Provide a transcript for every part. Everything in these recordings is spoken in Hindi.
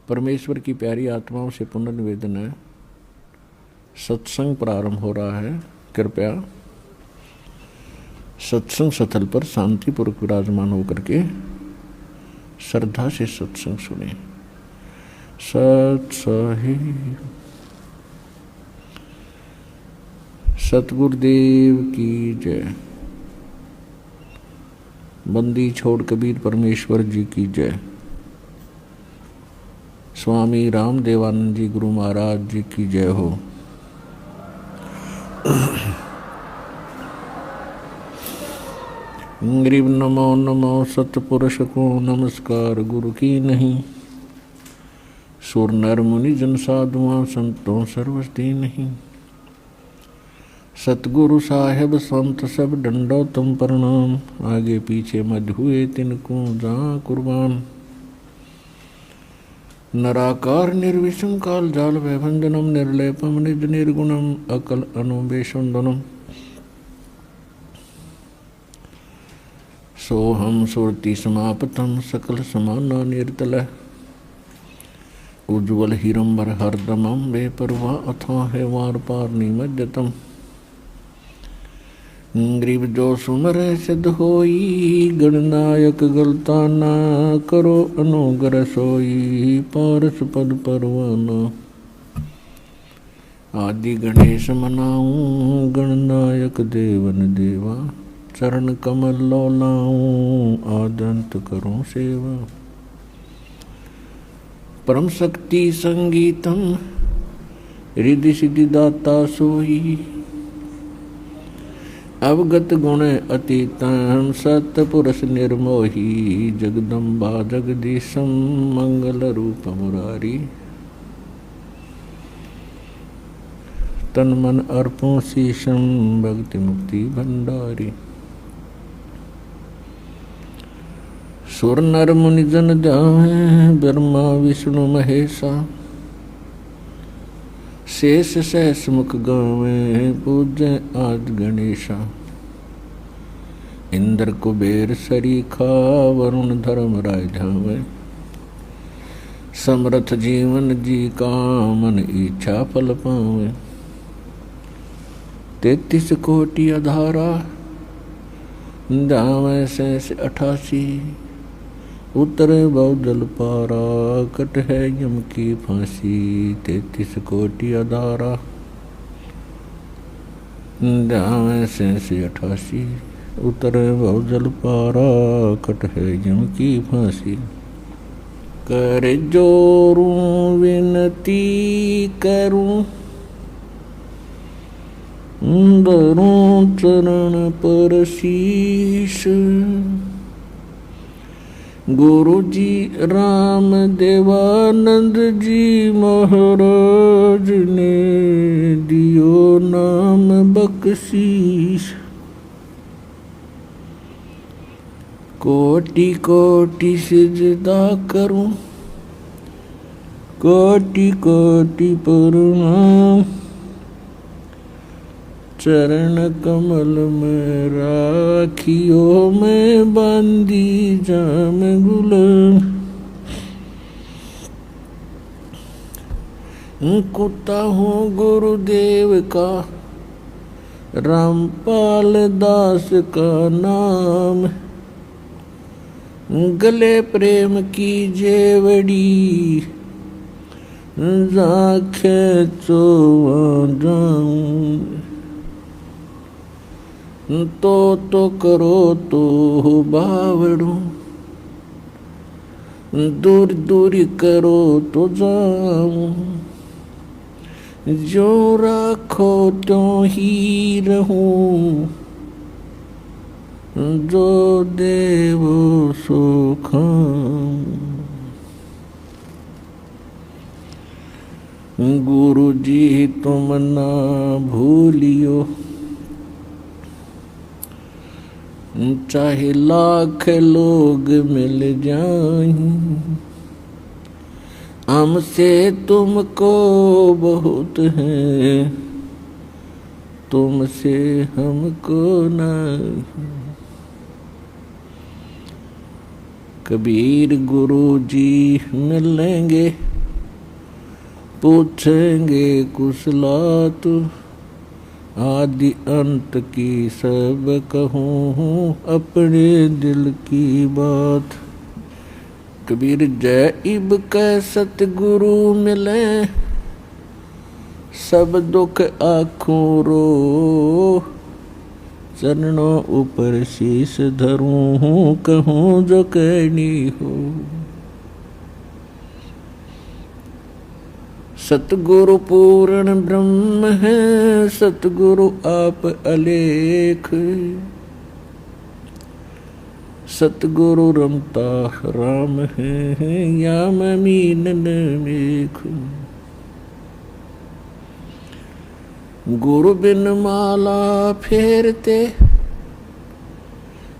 परमेश्वर की प्यारी आत्माओं से पुनर्निवेदन है। सत्संग प्रारंभ हो रहा है। कृपया सत्संग स्थल पर शांतिपूर्वक विराजमान होकर के श्रद्धा से सत्संग सुने। सत्साहिब सतगुरुदेव की जय। बंदी छोड़ कबीर परमेश्वर जी की जय। स्वामी रामदेवानंद जी गुरु महाराज जी की जय हो। ग्रीव नमो नमो सतपुरुष को नमस्कार गुरु की नहीं। सुर नर मुनि जन साधुआं संतों सर्वस्ती नहीं। सतगुरु साहेब संत सब डंडो तुम प्रणाम। आगे पीछे मध हुए तिनको जा कुर्बान। नराकार निर्विषम काल जाल वैभंजनम निर्लेपम निज निर्गुणम अकल अनुबेशंदनम। सोहम सुरति समापतम सकल समाना निर्तल। उज्ज्वल हिरंबर हरदमम वे परवा अथा है वार पार निमज्जतम। ग्रीव जो सुमर सिद्ध होई गणनायक गलता ना करो अनुग्रह सोई पारस पद परवाना। आदि गणेश मनाऊं गणनायक देवन देवा। चरण कमल लौलाऊं आदंत करूं सेवा। परम शक्ति संगीतम रिद्धि सिद्धि दाता सोई। अवगत गुण अतीतम सतपुरुष निर्मोही। जगदम्बा जगदीशम मंगल रूप मुरारी। तन मन अर्पों शीशम भक्ति मुक्ति भंडारी। सुर नर मुनि जन जाए ब्रह्मा विष्णु महेशा। शेष सहस मुख गावे पूज्य आद गणेशा। इंद्र कुबेर सरीखा वरुण धर्म राय धावे। समर्थ जीवन जी का मन इच्छा फल पावे। 33 कोटि अधारा जावे शेष 88। उतरे बहुजल पारा कट है यम की फांसी। 33 कोटि अधारा जावे शेष 88। उतरे बहुजल पारा कट है यम की फांसी। कर जोरूं विनती करूं धरूं चरण पर शीश। गुरु जी राम देवानंद जी महाराज ने दियो नाम बख्शीश। कोटि कोटि सिजदा करूं कोटि कोटि प्रणाम। चरण कमल में राखियो में बंदी जाम गुलाम। कुत्ता हूँ गुरुदेव का रामपाल दास का नाम। गले प्रेम की जेवड़ी जाखे चो जाऊं। तो करो तो बावड़ू दूर दूर करो तो जाऊं। जो राखो त्यों ही रहूं। जो देवो सो खाऊं। गुरु जी तुम ना भूलियो। चाहे लाख लोग मिल जाएं। हमसे तुमको बहुत है तुमसे हमको नहीं। कबीर गुरु जी मिलेंगे पूछेंगे कुशलात, आदि अंत की सब कहूँ अपने दिल की बात। कबीर जय इब कै सतगुरु मिले, सब दुख आँखों रो, चरणों ऊपर शीश धरूं कहूँ जो कहनी हो। सतगुरु पूर्ण ब्रह्म है, सतगुरु आप अलेख, सतगुरु रमता राम है या मीनन मेख। गुरु बिन माला फेरते,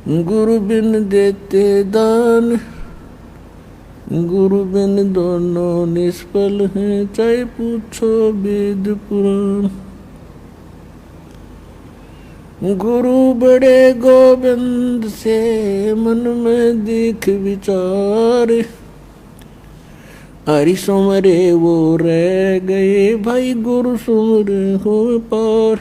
गुरु बिन देते दान, गुरु बिन दोनों निष्फल हैं, चाहे पूछो वेद पुराण। गुरु बड़े गोविंद से मन में देख विचार, हरि सुमरे वो रह गए भाई गुरु सुमरे हो पार।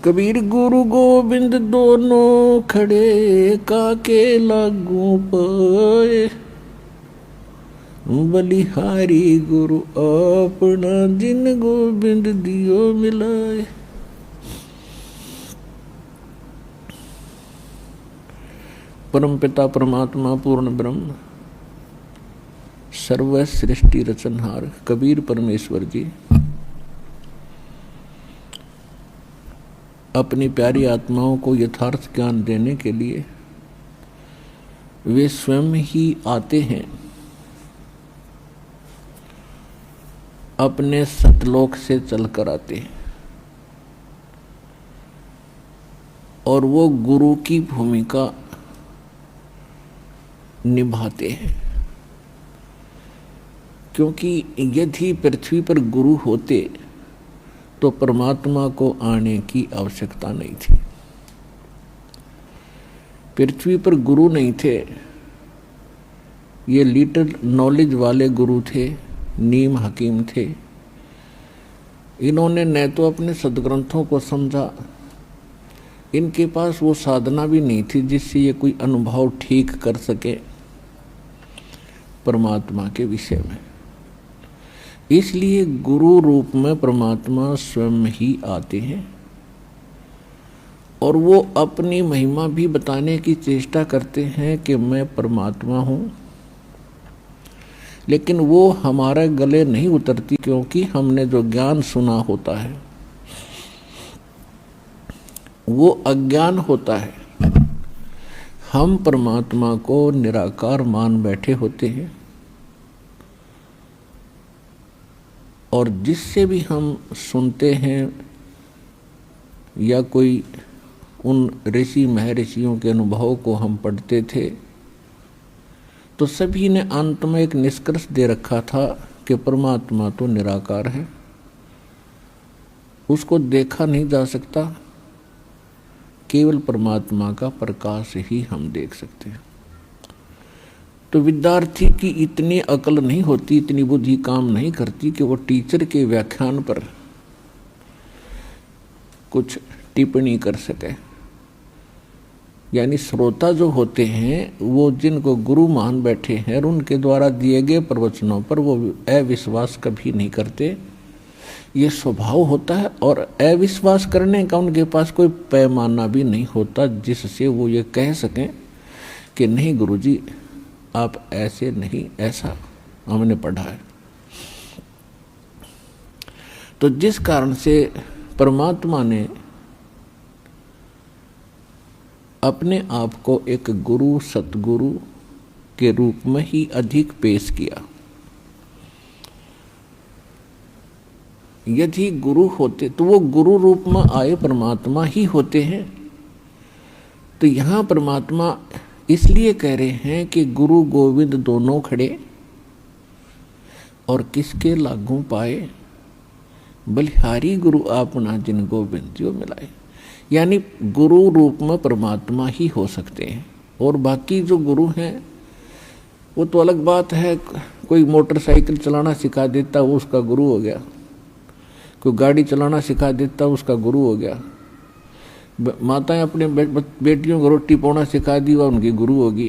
कबीर गुरु गोविंद दोनों खड़े, काके लागू पाए, बलिहारी गुरु अपना जिन गोविंद दियो मिलाए। परम पिता परमात्मा पूर्ण ब्रह्म सर्व सृष्टि रचनहार कबीर परमेश्वर जी अपनी प्यारी आत्माओं को यथार्थ ज्ञान देने के लिए वे स्वयं ही आते हैं, अपने सतलोक से चलकर आते हैं और वो गुरु की भूमिका निभाते हैं। क्योंकि यदि पृथ्वी पर गुरु होते तो परमात्मा को आने की आवश्यकता नहीं थी। पृथ्वी पर गुरु नहीं थे, ये लिटिल नॉलेज वाले गुरु थे, नीम हकीम थे। इन्होंने न तो अपने सदग्रंथों को समझा, इनके पास वो साधना भी नहीं थी जिससे ये कोई अनुभव ठीक कर सके परमात्मा के विषय में। इसलिए गुरु रूप में परमात्मा स्वयं ही आते हैं और वो अपनी महिमा भी बताने की चेष्टा करते हैं कि मैं परमात्मा हूँ, लेकिन वो हमारे गले नहीं उतरती, क्योंकि हमने जो ज्ञान सुना होता है वो अज्ञान होता है। हम परमात्मा को निराकार मान बैठे होते हैं और जिससे भी हम सुनते हैं या कोई उन ऋषि महर्षियों के अनुभव को हम पढ़ते थे तो सभी ने अंत में एक निष्कर्ष दे रखा था कि परमात्मा तो निराकार है, उसको देखा नहीं जा सकता, केवल परमात्मा का प्रकाश ही हम देख सकते हैं। तो विद्यार्थी की इतनी अकल नहीं होती, इतनी बुद्धि काम नहीं करती कि वो टीचर के व्याख्यान पर कुछ टिप्पणी कर सके। यानी श्रोता जो होते हैं वो जिनको गुरु मान बैठे हैं और उनके द्वारा दिए गए प्रवचनों पर वो अविश्वास कभी नहीं करते, ये स्वभाव होता है। और अविश्वास करने का उनके पास कोई पैमाना भी नहीं होता जिससे वो ये कह सकें कि नहीं गुरुजी आप ऐसे नहीं, ऐसा हमने पढ़ा है। तो जिस कारण से परमात्मा ने अपने आप को एक गुरु सतगुरु के रूप में ही अधिक पेश किया। यदि गुरु होते तो वो गुरु रूप में आए परमात्मा ही होते हैं। तो यहाँ परमात्मा इसलिए कह रहे हैं कि गुरु गोविंद दोनों खड़े और किसके लागू पाए, बलिहारी गुरु आपना जिन गोविंद जो मिलाए। यानी गुरु रूप में परमात्मा ही हो सकते हैं और बाकी जो गुरु हैं वो तो अलग बात है। कोई मोटरसाइकिल चलाना सिखा देता वो उसका गुरु हो गया, कोई गाड़ी चलाना सिखा देता उसका गुरु हो गया। माताएं अपने बेटियों को रोटी पकाना सिखा दी वह उनकी गुरु होगी।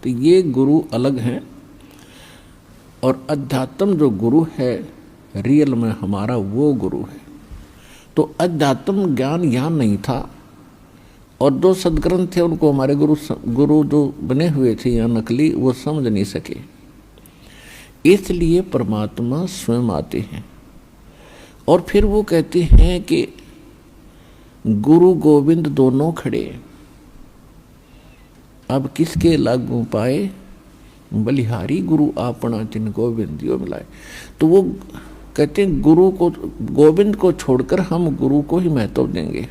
तो ये गुरु अलग हैं, और अध्यात्म जो गुरु है रियल में हमारा वो गुरु है। तो अध्यात्म ज्ञान यहाँ नहीं था, और जो सदग्रंथ थे उनको हमारे गुरु जो बने हुए थे या नकली वो समझ नहीं सके, इसलिए परमात्मा स्वयं आते हैं। और फिर वो कहते हैं कि गुरु गोविंद दोनों खड़े, अब किसके लागू पाए, बलिहारी गुरु आपना जिन गोविंदियों मिलाए। तो वो कहते हैं गुरु को, गोविंद को छोड़कर हम गुरु को ही महत्व देंगे।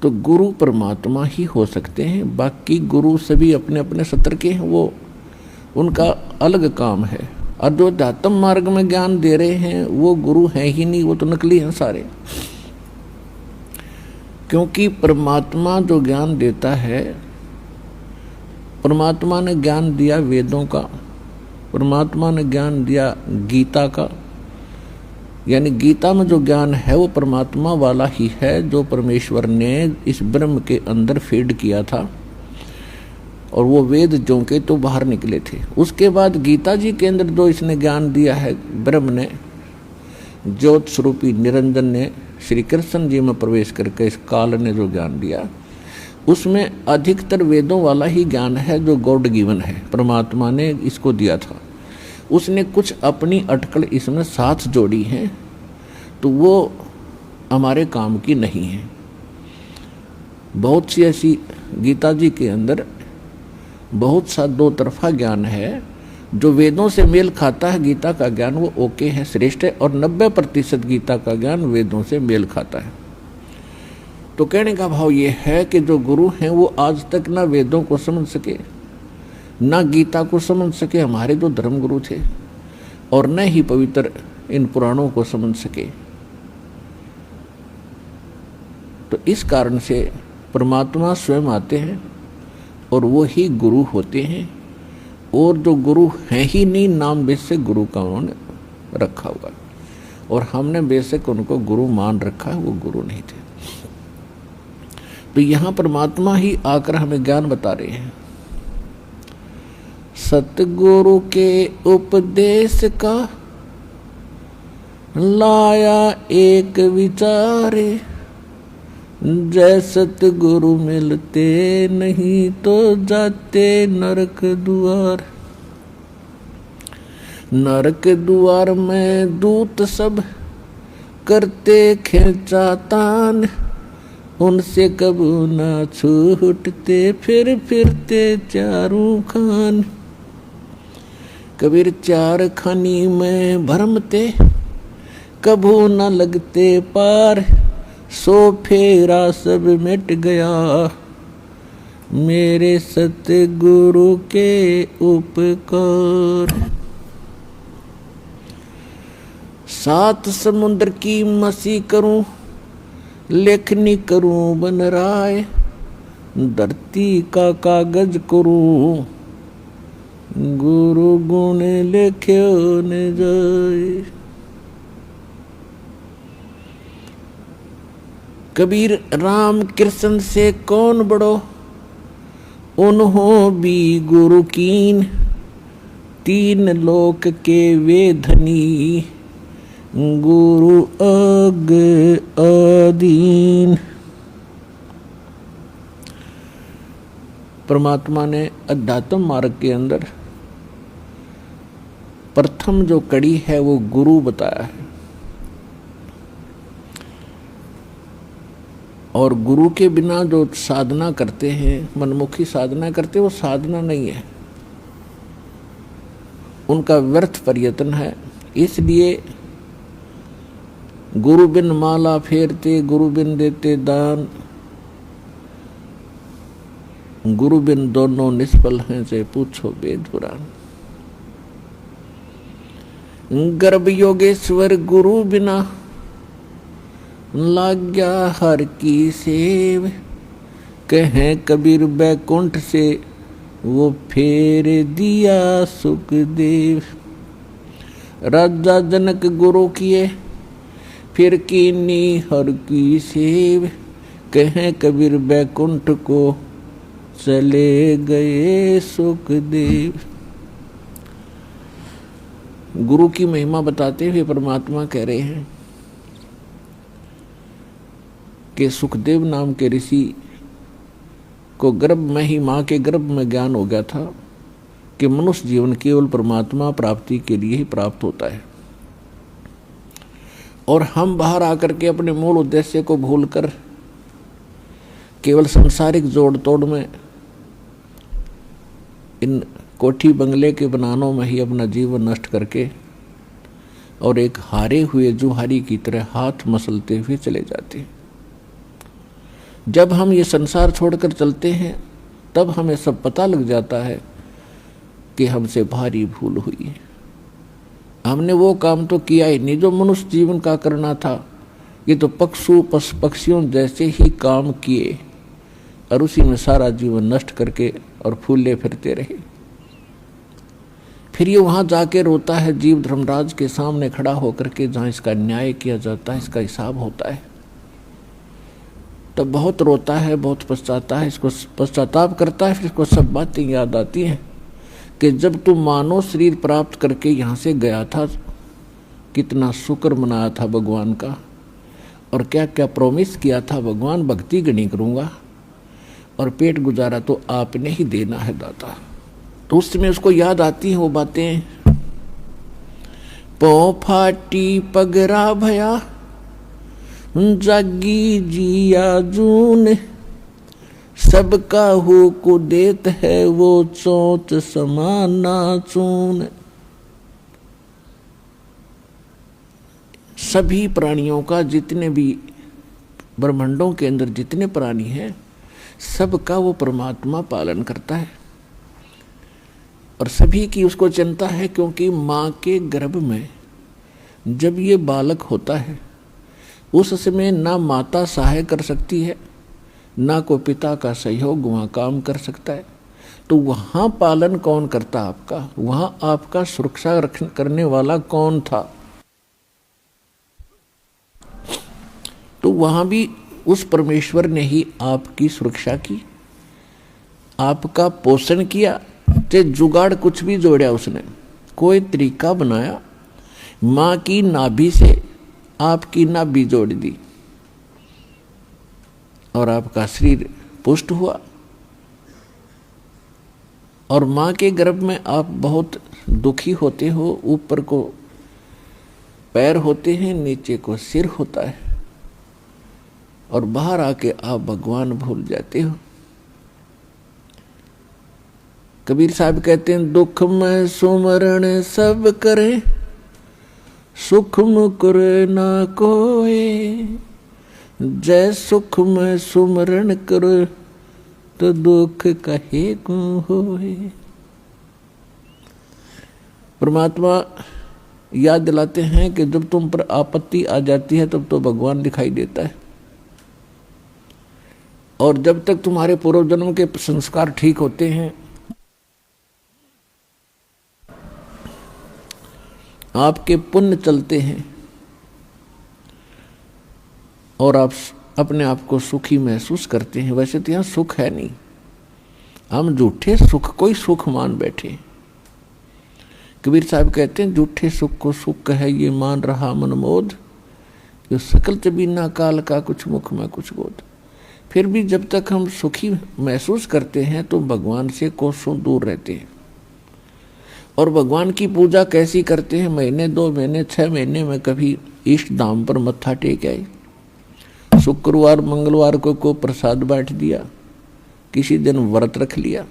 तो गुरु परमात्मा ही हो सकते हैं, बाकी गुरु सभी अपने अपने सत्र के हैं, वो उनका अलग काम है। और जो अध्यात्म मार्ग में ज्ञान दे रहे हैं वो गुरु हैं ही नहीं, वो तो नकली हैं सारे। क्योंकि परमात्मा जो ज्ञान देता है, परमात्मा ने ज्ञान दिया वेदों का, परमात्मा ने ज्ञान दिया गीता का, यानी गीता में जो ज्ञान है वो परमात्मा वाला ही है, जो परमेश्वर ने इस ब्रह्म के अंदर फीड किया था, और वो वेद जो के तो बाहर निकले थे। उसके बाद गीता जी के अंदर जो इसने ज्ञान दिया है ब्रह्म ने, ज्योत स्वरूपी निरंजन ने, श्री कृष्ण जी में प्रवेश करके इस काल ने जो ज्ञान दिया, उसमें अधिकतर वेदों वाला ही ज्ञान है जो गॉड गिवन है, परमात्मा ने इसको दिया था। उसने कुछ अपनी अटकल इसमें साथ जोड़ी है, तो वो हमारे काम की नहीं है। बहुत सी ऐसी गीता जी के अंदर बहुत सा दो तरफा ज्ञान है, जो वेदों से मेल खाता है गीता का ज्ञान वो ओके है, श्रेष्ठ है, और 90% गीता का ज्ञान वेदों से मेल खाता है। तो कहने का भाव ये है कि जो गुरु हैं वो आज तक ना वेदों को समझ सके, ना गीता को समझ सके, हमारे जो धर्म गुरु थे, और न ही पवित्र इन पुराणों को समझ सके। तो इस कारण से परमात्मा स्वयं आते हैं और वो ही गुरु होते हैं, और जो गुरु हैं ही नहीं, नाम बेशक गुरु का उन्होंने रखा हुआ, और हमने बेशक उनको गुरु मान रखा है, वो गुरु नहीं थे। तो यहाँ परमात्मा ही आकर हमें ज्ञान बता रहे हैं। सतगुरु के उपदेश का लाया एक विचारे, जय सतगुरु मिलते नहीं तो जाते नरक द्वार। नरक द्वार में दूत सब करते खिंचा तान, उनसे कबू ना छूटते फिर फिरते चारों खान। कबीर चार खानी में भरमते कबू न लगते पार, सो फेरा सब मिट गया मेरे सतगुरु के उपकार। सात समुद्र की मसी करूं, लेखनी करूं बन राय, धरती का कागज करूं, गुरु गुण लिख्यो न जाए। कबीर राम कृष्ण से कौन बड़ो, उन्हों भी गुरु कीन, तीन लोक के वे धनी, गुरु अग अधीन। परमात्मा ने अध्यात्म मार्ग के अंदर प्रथम जो कड़ी है वो गुरु बताया है, और गुरु के बिना जो साधना करते हैं, मनमुखी साधना करते, वो साधना नहीं है, उनका व्यर्थ प्रयत्न है। इसलिए गुरु बिन माला फेरते, गुरु बिन देते दान, गुरु बिन दोनों निष्फल हैं से पूछो वेद पुराण। गर्भ योगेश्वर गुरु बिना, लाग्या हर की सेव, कहें कबीर बैकुंठ से वो फेर दिया सुखदेव। राजा जनक गुरु किए फिर कीनी हर की सेव। कहें कबीर बैकुंठ को चले गए सुखदेव। गुरु की महिमा बताते हुए परमात्मा कह रहे हैं कि सुखदेव नाम के ऋषि को गर्भ में ही, माँ के गर्भ में ज्ञान हो गया था कि मनुष्य जीवन केवल परमात्मा प्राप्ति के लिए ही प्राप्त होता है। और हम बाहर आकर के अपने मूल उद्देश्य को भूलकर केवल सांसारिक जोड़ तोड़ में, इन कोठी बंगले के बनानों में ही अपना जीवन नष्ट करके और एक हारे हुए जुहारी की तरह हाथ मसलते हुए चले जाते हैं। जब हम ये संसार छोड़कर चलते हैं तब हमें सब पता लग जाता है कि हमसे भारी भूल हुई है। हमने वो काम तो किया ही नहीं जो मनुष्य जीवन का करना था। ये तो पक्षियों जैसे ही काम किए और उसी में सारा जीवन नष्ट करके और फूले फिरते रहे। फिर ये वहां जाके रोता है जीव धर्मराज के सामने खड़ा होकर के, जहां इसका न्याय किया जाता है, इसका हिसाब होता है। तब बहुत रोता है, बहुत पछताता है, इसको पश्चाताप करता है। फिर इसको सब बातें याद आती हैं कि जब तुम मानव शरीर प्राप्त करके यहाँ से गया था, कितना शुक्र मनाया था भगवान का, और क्या क्या प्रॉमिस किया था भगवान, भक्ति गणी करूँगा और पेट गुजारा तो आपने ही देना है दाता। तो उस समय उसको याद आती हैं वो बातें। पौ फाटी पगरा भया जागी जिया जून। सबका हो को देत है वो चोट समाना चून। सभी प्राणियों का, जितने भी ब्रह्मांडों के अंदर जितने प्राणी हैं, सबका वो परमात्मा पालन करता है और सभी की उसको चिंता है। क्योंकि माँ के गर्भ में जब ये बालक होता है उस समय ना माता सहाय कर सकती है, ना को पिता का सहयोग वहाँ काम कर सकता है। तो वहाँ पालन कौन करता आपका? वहाँ आपका सुरक्षा करने वाला कौन था? तो वहाँ भी उस परमेश्वर ने ही आपकी सुरक्षा की, आपका पोषण किया। ते जुगाड़ कुछ भी जोड़ा उसने, कोई तरीका बनाया, माँ की नाभि से आपकी नाभि जोड़ दी और आपका शरीर पुष्ट हुआ। और माँ के गर्भ में आप बहुत दुखी होते हो। ऊपर को पैर होते हैं, नीचे को सिर होता है, और बाहर आके आप भगवान भूल जाते हो। कबीर साहब कहते हैं, दुख में सुमरण सब करे, सुख मुकुर ना कोय। जय सुख में सुमरण करो, तो दुख कहे को होए। परमात्मा याद दिलाते हैं कि जब तुम पर आपत्ति आ जाती है तब तो भगवान दिखाई देता है, और जब तक तुम्हारे पूर्व जन्म के संस्कार ठीक होते हैं, आपके पुण्य चलते हैं और आप अपने आप को सुखी महसूस करते हैं। वैसे तो यहाँ सुख है नहीं, हम झूठे सुख कोई सुख मान बैठे। कबीर साहब कहते हैं, झूठे सुख को सुख है ये मान रहा मनमोद, जो सकल चबीना काल का कुछ मुख में कुछ गोद। फिर भी जब तक हम सुखी महसूस करते हैं तो भगवान से कोसों दूर रहते हैं। और भगवान की पूजा कैसी करते हैं? महीने 2 महीने 6 महीने में कभी इष्ट धाम पर मत्था टेक आए, शुक्रवार मंगलवार को प्रसाद बांट दिया, किसी दिन व्रत रख लिया।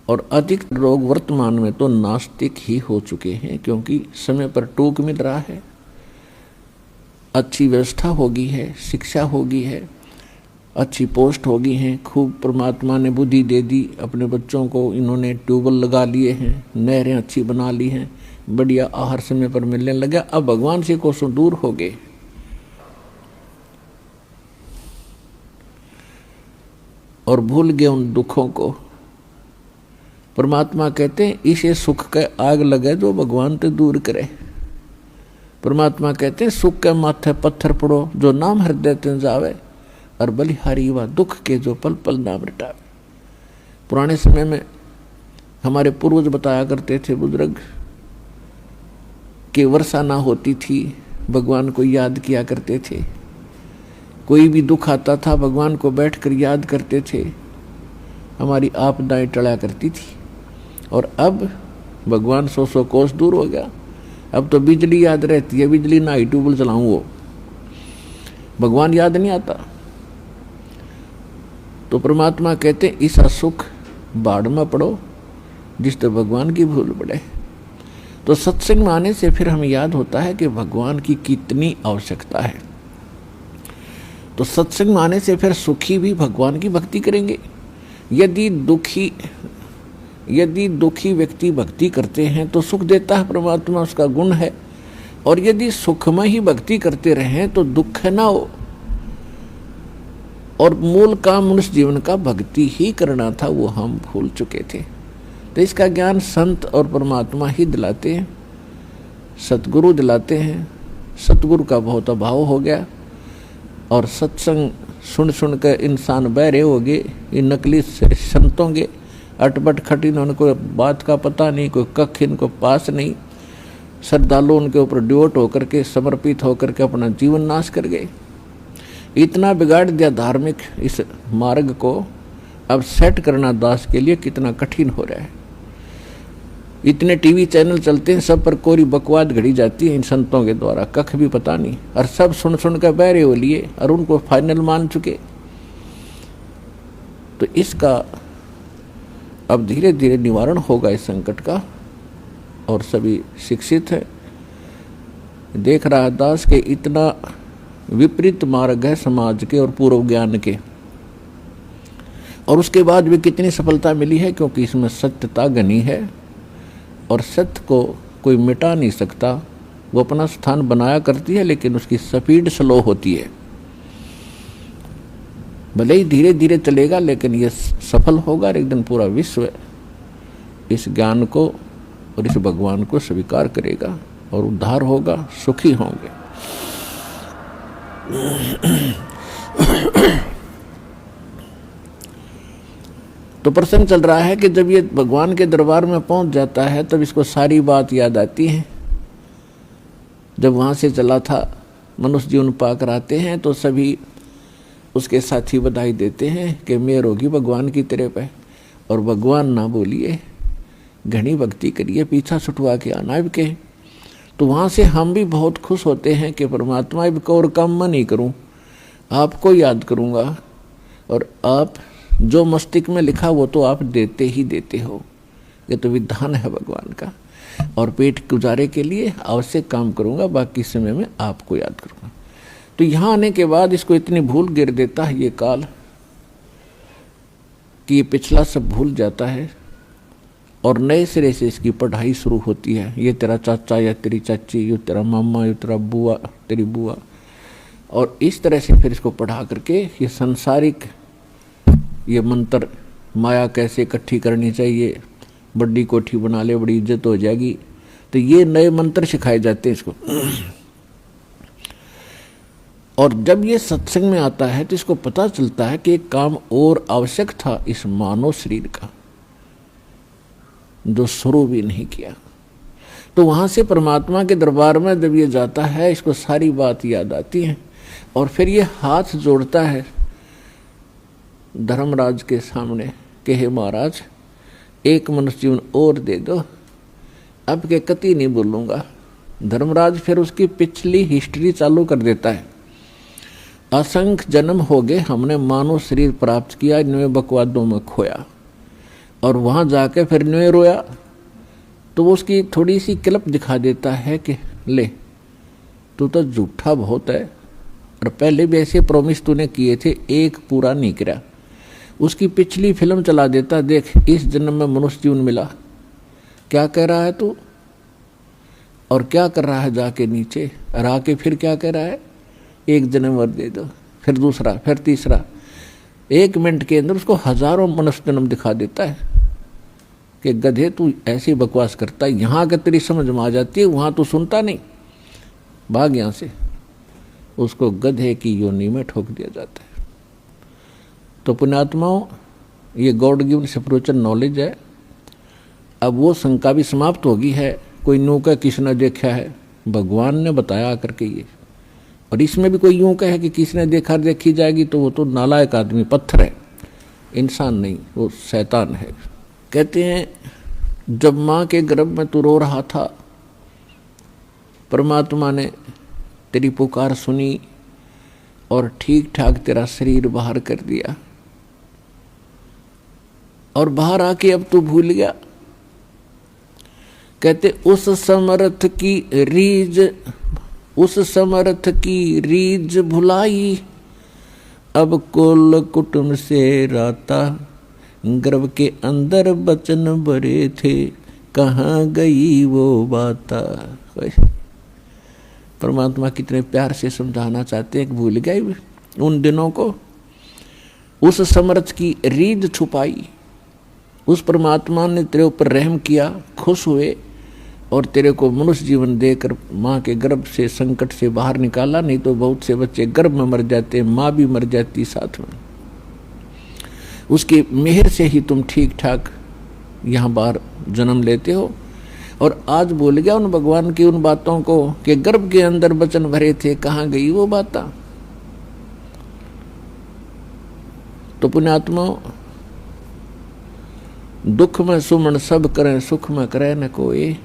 और अधिक लोग वर्तमान में तो नास्तिक ही हो चुके हैं, क्योंकि समय पर टूक मिल रहा है, अच्छी व्यवस्था होगी है, शिक्षा होगी है, अच्छी पोस्ट होगी हैं, खूब परमात्मा ने बुद्धि दे दी, अपने बच्चों को इन्होंने ट्यूबवेल लगा लिए हैं, नहरें अच्छी बना ली हैं, बढ़िया आहार समय पर मिलने लगा। अब भगवान से कोसों दूर हो गए और भूल गए उन दुखों को परमात्मा कहते हैं इसे सुख के आग लगे जो भगवान ते दूर करे। परमात्मा कहते हैं सुख के माथे पत्थर पड़ो जो नाम हृदय ते जावे, और बलिहारी व दुख के जो पल पल नाम रटावे। पुराने समय में हमारे पूर्वज बताया करते थे बुजुर्ग कि वर्षा ना होती थी, भगवान को याद किया करते थे। कोई भी दुख आता था भगवान को बैठकर याद करते थे, हमारी आपदाएं टला करती थी। और अब भगवान 100 कोस दूर हो गया, अब तो बिजली याद रहती है, बिजली ना ही ट्यूबवेल चलाऊं वो भगवान याद नहीं आता। तो परमात्मा कहते ऐसा सुख बाढ़ में पड़ो जिस तरह भगवान की भूल पड़े। तो सत्संग में आने से फिर हमें याद होता है कि भगवान की कितनी आवश्यकता है। तो सत्संग में आने से फिर सुखी भी भगवान की भक्ति करेंगे। यदि दुखी व्यक्ति भक्ति करते हैं तो सुख देता है परमात्मा, उसका गुण है। और यदि सुख में ही भक्ति करते रहें तो दुख ना हो। और मूल काम मनुष्य जीवन का भक्ति ही करना था, वो हम भूल चुके थे। तो इसका ज्ञान संत और परमात्मा ही दिलाते हैं, सतगुरु दिलाते हैं। सतगुरु का बहुत अभाव हो गया और सत्संग सुन सुन कर इंसान बहरे हो गए। ये नकली संतों के अटपट खटिन, उनको बात का पता नहीं, कोई कख इनको पास नहीं। श्रद्धालु उनके ऊपर ड्योट होकर के समर्पित होकर के अपना जीवन नाश कर गए। इतना बिगाड़ दिया धार्मिक इस मार्ग को, अब सेट करना दास के लिए कितना कठिन हो रहा है। इतने टीवी चैनल चलते हैं, सब पर कोरी बकवाद घड़ी जाती है इन संतों के द्वारा, कख भी पता नहीं, और सब सुन सुन कर बहरे हो लिए और उनको फाइनल मान चुके। तो इसका अब धीरे धीरे निवारण होगा इस संकट का, और सभी शिक्षित है। देख रहा दास के इतना विपरीत मार्ग है समाज के और पूर्व ज्ञान के, और उसके बाद भी कितनी सफलता मिली है, क्योंकि इसमें सत्यता घनी है और सत्य को कोई मिटा नहीं सकता। वो अपना स्थान बनाया करती है लेकिन उसकी स्पीड स्लो होती है। भले ही धीरे धीरे चलेगा लेकिन ये सफल होगा और एक दिन पूरा विश्व इस ज्ञान को और इस भगवान को स्वीकार करेगा और उद्धार होगा, सुखी होंगे। तो प्रसंग चल रहा है कि जब ये भगवान के दरबार में पहुंच जाता है तब इसको सारी बात याद आती है। जब वहां से चला था, मनुष्य जीवन पाकर आते हैं तो सभी उसके साथी बधाई देते हैं कि मेहर होगी भगवान की तेरे पे, और भगवान ना बोलिए, घनी भक्ति करिए, पीछा छुटवा के आना अब के। तो वहाँ से हम भी बहुत खुश होते हैं कि परमात्मा अब को और काम मैं नहीं करूँ, आपको याद करूँगा, और आप जो मस्तिष्क में लिखा वो तो आप देते ही देते हो। ये तो विधान है भगवान का, और पेट गुजारे के लिए आवश्यक काम करूँगा, बाकी समय में आपको याद करूँगा। तो यहाँ आने के बाद इसको इतनी भूल गिर देता है ये काल कि ये पिछला सब भूल जाता है और नए सिरे से इसकी पढ़ाई शुरू होती है। ये तेरा चाचा या तेरी चाची, ये तेरा मामा, ये तेरा बुआ, तेरी बुआ, और इस तरह से फिर इसको पढ़ा करके ये सांसारिक ये मंत्र, माया कैसे इकट्ठी करनी चाहिए, बड़ी कोठी बना ले बड़ी इज्जत हो जाएगी, तो ये नए मंत्र सिखाए जाते हैं इसको। और जब ये सत्संग में आता है तो इसको पता चलता है कि एक काम और आवश्यक था इस मानव शरीर का, जो शुरू भी नहीं किया। तो वहां से परमात्मा के दरबार में जब ये जाता है, इसको सारी बात याद आती है, और फिर ये हाथ जोड़ता है धर्मराज के सामने कि हे महाराज, एक मनुष्य जीवन और दे दो, अब के कति नहीं बोलूँगा। धर्मराज फिर उसकी पिछली हिस्ट्री चालू कर देता है। असंख्य जन्म हो गए, हमने मानव शरीर प्राप्त किया, इनमें बकवादों में खोया, और वहाँ जाके फिर इनमें रोया। तो वो उसकी थोड़ी सी क्लिप दिखा देता है कि ले, तू तो झूठा बहुत है, और पहले भी ऐसे प्रॉमिस तूने किए थे, एक पूरा नहीं किया। उसकी पिछली फिल्म चला देता, देख इस जन्म में मनुष्य जीवन मिला, क्या कह रहा है तू, और क्या कर रहा है जाके नीचे, और आके फिर क्या कह रहा है, एक जन्म और दे दो, फिर दूसरा, फिर तीसरा। 1 मिनट के अंदर उसको हजारों मनुष्य जन्म दिखा देता है कि गधे तू ऐसी बकवास करता है, यहाँ के तेरी समझ में आ जाती है, वहाँ तू सुनता नहीं, भाग यहाँ से। उसको गधे की योनि में ठोक दिया जाता है। तो पुण्यात्माओं, ये गॉड गिवन स्पिरिचुअल नॉलेज है। अब वो शंका भी समाप्त होगी है, कोई यूँ कह किसने देखा है, भगवान ने बताया करके ये। और इसमें भी कोई यूँ कहे कि किसने देखा देखी जाएगी, तो वो तो नालायक आदमी, पत्थर है, इंसान नहीं, वो शैतान है। कहते हैं जब माँ के गर्भ में तू रो रहा था, परमात्मा ने तेरी पुकार सुनी और ठीक ठाक तेरा शरीर बाहर कर दिया, और बाहर आके अब तू भूल गया। कहते उस समर्थ की रीज भुलाई, अब कुल कुटुंब से राता, गर्भ के अंदर बचन भरे थे, कहाँ गई वो बाता। परमात्मा कितने प्यार से समझाना चाहते हैं कि भूल गए उन दिनों को। उस समर्थ की रीझ छुपाई, उस परमात्मा ने तेरे ऊपर रहम किया, खुश हुए और तेरे को मनुष्य जीवन देकर माँ के गर्भ से संकट से बाहर निकाला। नहीं तो बहुत से बच्चे गर्भ में मर जाते, माँ भी मर जाती साथ में। उसकी मेहर से ही तुम ठीक ठाक यहाँ बाहर जन्म लेते हो। और आज भूल गया उन भगवान की उन बातों को कि गर्भ के अंदर वचन भरे थे, कहाँ गई वो बातें। तो पुण्यात्माओं, दुख में सुमन सब करें, सुख में करे न कोई,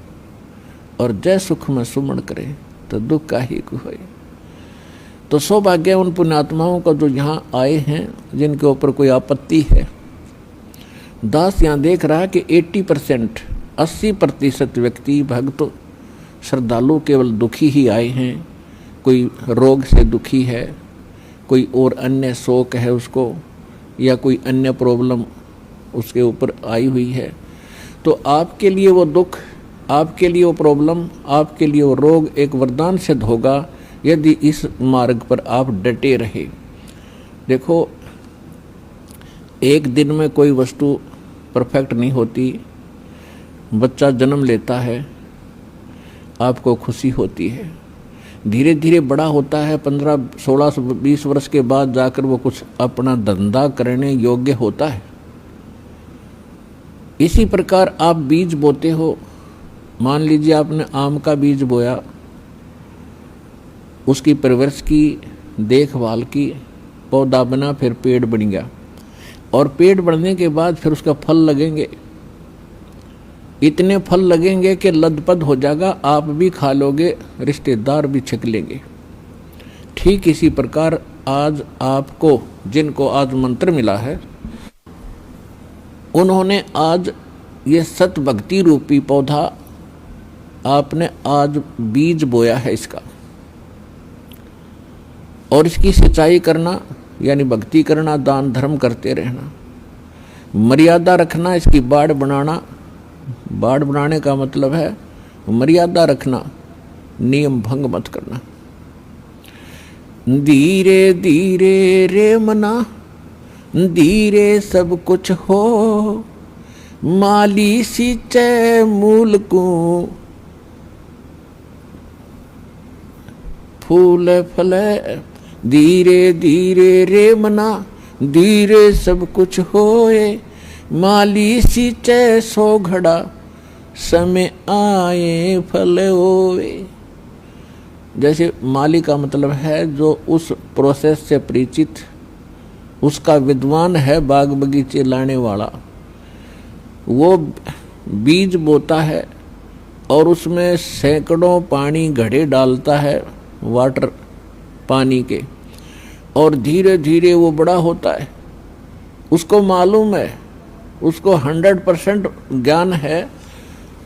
और जय सुख में सुमन करे तो दुख का ही कोई। तो सौभाग्य उन पुण्यात्माओं का जो यहाँ आए हैं, जिनके ऊपर कोई आपत्ति है। दास यहाँ देख रहा है कि 80% व्यक्ति भक्त श्रद्धालु केवल दुखी ही आए हैं। कोई रोग से दुखी है, कोई और अन्य शोक है उसको, या कोई अन्य प्रॉब्लम उसके ऊपर आई हुई है। तो आपके लिए वो दुख, आपके लिए वो प्रॉब्लम, आपके लिए वो रोग एक वरदान सिद्ध होगा यदि इस मार्ग पर आप डटे रहे। देखो, एक दिन में कोई वस्तु परफेक्ट नहीं होती। बच्चा जन्म लेता है, आपको खुशी होती है, धीरे धीरे बड़ा होता है, 15, 16, 20 वर्ष के बाद जाकर वो कुछ अपना धंधा करने योग्य होता है। इसी प्रकार आप बीज बोते हो। मान लीजिए आपने आम का बीज बोया, उसकी परवरिश की, देखभाल की, पौधा बना, फिर पेड़ बन गया, और पेड़ बढ़ने के बाद फिर उसका फल लगेंगे। इतने फल लगेंगे कि लदपद हो जाएगा, आप भी खा लोगे, रिश्तेदार भी छक लेंगे। ठीक इसी प्रकार आज आपको, जिनको आज मंत्र मिला है, उन्होंने आज ये सत भक्ति रूपी पौधा आपने आज बीज बोया है इसका, और इसकी सिंचाई करना यानी भक्ति करना, दान धर्म करते रहना, मर्यादा रखना, इसकी बाड़ बनाना। बाड़ बनाने का मतलब है मर्यादा रखना, नियम भंग मत करना। धीरे धीरे रे मना, धीरे सब कुछ हो, माली सींचे मूल को, फूल फले। धीरे धीरे रे मना, धीरे सब कुछ होए, माली सींचे सो घड़ा, समय आए फल होए। जैसे माली का मतलब है जो उस प्रोसेस से परिचित, उसका विद्वान है, बाग बगीचे लाने वाला। वो बीज बोता है और उसमें सैकड़ों पानी घड़े डालता है, वाटर पानी के, और धीरे धीरे वो बड़ा होता है। उसको मालूम है, उसको 100% ज्ञान है,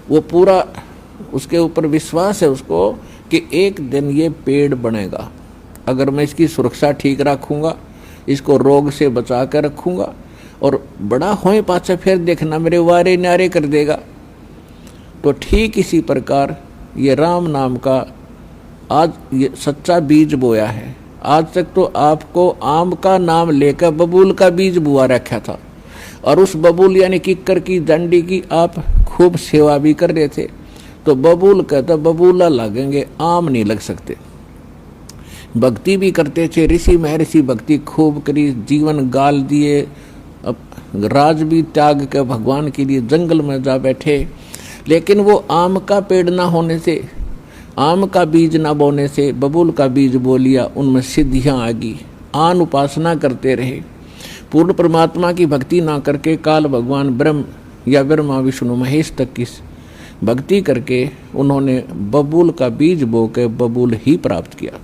वो पूरा उसके ऊपर विश्वास है उसको कि एक दिन ये पेड़ बनेगा। अगर मैं इसकी सुरक्षा ठीक रखूँगा, इसको रोग से बचा कर रखूँगा, और बड़ा होए पाछा फिर देखना मेरे वारे न्यारे कर देगा। तो ठीक इसी प्रकार ये राम नाम का आज ये सच्चा बीज बोया है। आज तक तो आपको आम का नाम लेकर बबूल का बीज बुआ रखा था, और उस बबूल यानी किक्कर की दंडी की आप खूब सेवा भी कर रहे थे, तो बबूल कहता बबूला लगेंगे, आम नहीं लग सकते। भक्ति भी करते थे, ऋषि महर्षि भक्ति खूब करी, जीवन गाल दिए, अब राज भी त्याग के भगवान के लिए जंगल में जा बैठे। लेकिन वो आम का पेड़ ना होने से, आम का बीज ना बोने से बबूल का बीज बो लिया, उनमें सिद्धियां आ गई। आन उपासना करते रहे, पूर्ण परमात्मा की भक्ति ना करके काल भगवान ब्रह्म या ब्रह्मा विष्णु महेश तक की भक्ति करके उन्होंने बबूल का बीज बो के बबूल ही प्राप्त किया।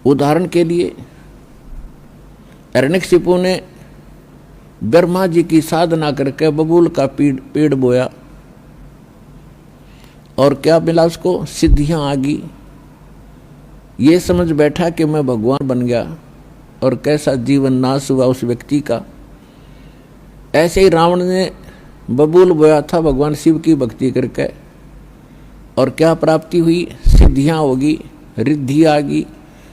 उदाहरण के लिए हिरण्यकशिपु ने ब्रह्मा जी की साधना करके बबूल का पेड़ बोया और क्या मिला उसको, सिद्धियां आ गई। ये समझ बैठा कि मैं भगवान बन गया और कैसा जीवन नाश हुआ उस व्यक्ति का। ऐसे ही रावण ने बबूल बोया था भगवान शिव की भक्ति करके, और क्या प्राप्ति हुई, सिद्धियां होगी, रिद्धि आ गई,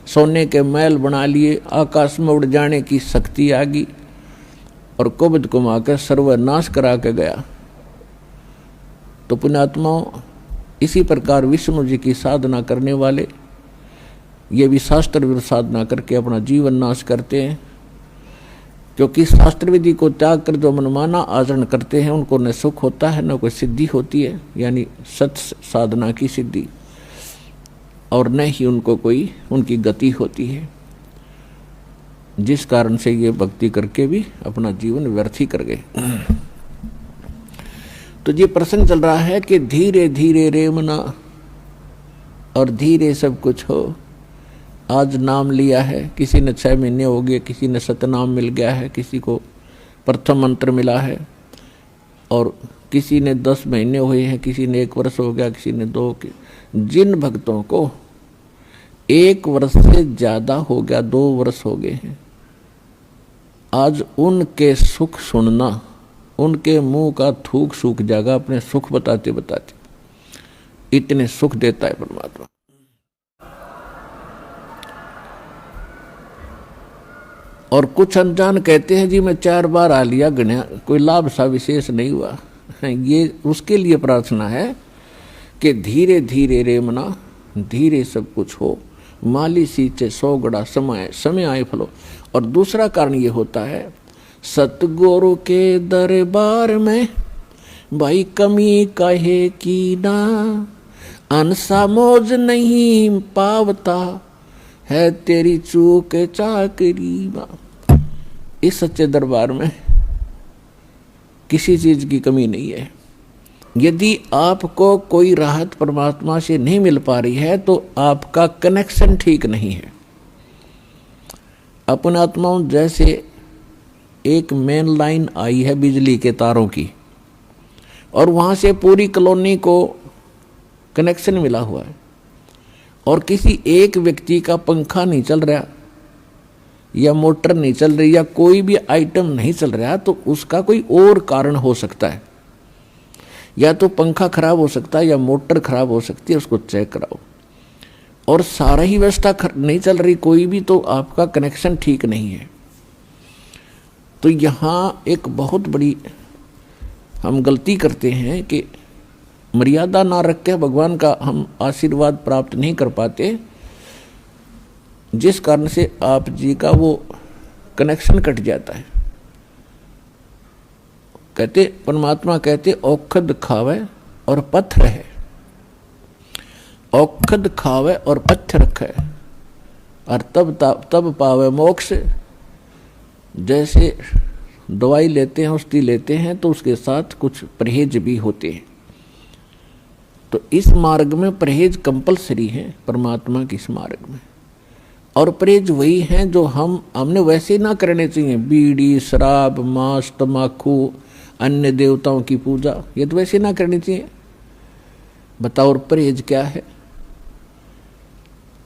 सोने के महल बना लिए, आकाश में उड़ जाने की शक्ति आ गई और कुबद कुमा कर सर्वनाश करा के गया। तो पुण्यात्माओं, इसी प्रकार विष्णु जी की साधना करने वाले ये भी शास्त्र विरुद्ध साधना करके अपना जीवन नाश करते हैं, क्योंकि शास्त्र विधि को त्याग कर जो मनमाना आचरण करते हैं उनको न सुख होता है न कोई सिद्धि होती है, यानी सत साधना की सिद्धि, और न ही उनको कोई उनकी गति होती है, जिस कारण से ये भक्ति करके भी अपना जीवन व्यर्थ ही कर गए। तो ये प्रसंग चल रहा है कि धीरे धीरे रेमना और धीरे सब कुछ हो। आज नाम लिया है, किसी ने 6 महीने हो गए, किसी ने सतनाम मिल गया है, किसी को प्रथम मंत्र मिला है, और किसी ने 10 महीने हुए हैं, किसी ने 1 वर्ष हो गया, किसी ने 2। जिन भक्तों को 1 वर्ष से ज्यादा हो गया, 2 वर्ष हो गए हैं, आज उनके सुख सुनना, उनके मुंह का थूक सूख जाएगा अपने सुख बताते बताते। इतने सुख देता है परमात्मा। और कुछ अनजान कहते हैं जी मैं 4 बार आ लिया, गणिया कोई लाभ सा विशेष नहीं हुआ। ये उसके लिए प्रार्थना है कि धीरे धीरे रेमना, धीरे सब कुछ हो, माली सींचे 100 गड़ा समय आए फलो। और दूसरा कारण ये होता है, सतगुरु के दरबार में भाई कमी कहे की ना, अनसा मौज नहीं पावता है तेरी चूक चाकरी। इस सच्चे दरबार में किसी चीज की कमी नहीं है। यदि आपको कोई राहत परमात्मा से नहीं मिल पा रही है तो आपका कनेक्शन ठीक नहीं है। अपने आत्माओं, जैसे एक मेन लाइन आई है बिजली के तारों की, और वहां से पूरी कॉलोनी को कनेक्शन मिला हुआ है, और किसी एक व्यक्ति का पंखा नहीं चल रहा या मोटर नहीं चल रही या कोई भी आइटम नहीं चल रहा, तो उसका कोई और कारण हो सकता है। या तो पंखा खराब हो सकता है या मोटर खराब हो सकती है, उसको चेक कराओ। और सारा ही व्यवस्था नहीं चल रही कोई भी, तो आपका कनेक्शन ठीक नहीं है। तो यहाँ एक बहुत बड़ी हम गलती करते हैं कि मर्यादा ना रख के भगवान का हम आशीर्वाद प्राप्त नहीं कर पाते, जिस कारण से आप जी का वो कनेक्शन कट जाता है। कहते परमात्मा कहते औखद खावे और पत्थर है, औखद खावे और पत्थर रखे और तब पावे मोक्ष। जैसे दवाई लेते हैं, औषधि लेते हैं, तो उसके साथ कुछ परहेज भी होते हैं। तो इस मार्ग में परहेज कंपलसरी है परमात्मा के इस मार्ग में। और परहेज वही हैं जो हमने वैसे ना करने चाहिए। बीड़ी, शराब, मांस, तम्बाकू, अन्य देवताओं की पूजा, ये तो वैसे ना करनी चाहिए। बताओ और परहेज क्या है?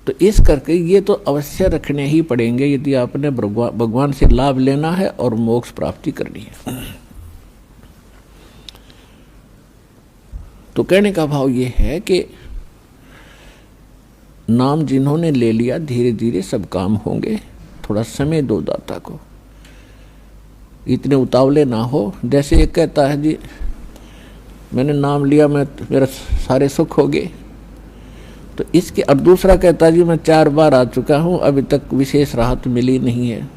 तो इस करके ये तो अवश्य रखने ही पड़ेंगे यदि आपने भगवान से लाभ लेना है और मोक्ष प्राप्ति करनी है। तो कहने का भाव ये है कि नाम जिन्होंने ले लिया धीरे धीरे सब काम होंगे। थोड़ा समय दो दाता को, इतने उतावले ना हो। जैसे एक कहता है जी मैंने नाम लिया, मेरा सारे सुख हो गए, तो इसके। और दूसरा कहता है जी मैं 4 बार आ चुका हूँ, अभी तक विशेष राहत मिली नहीं है।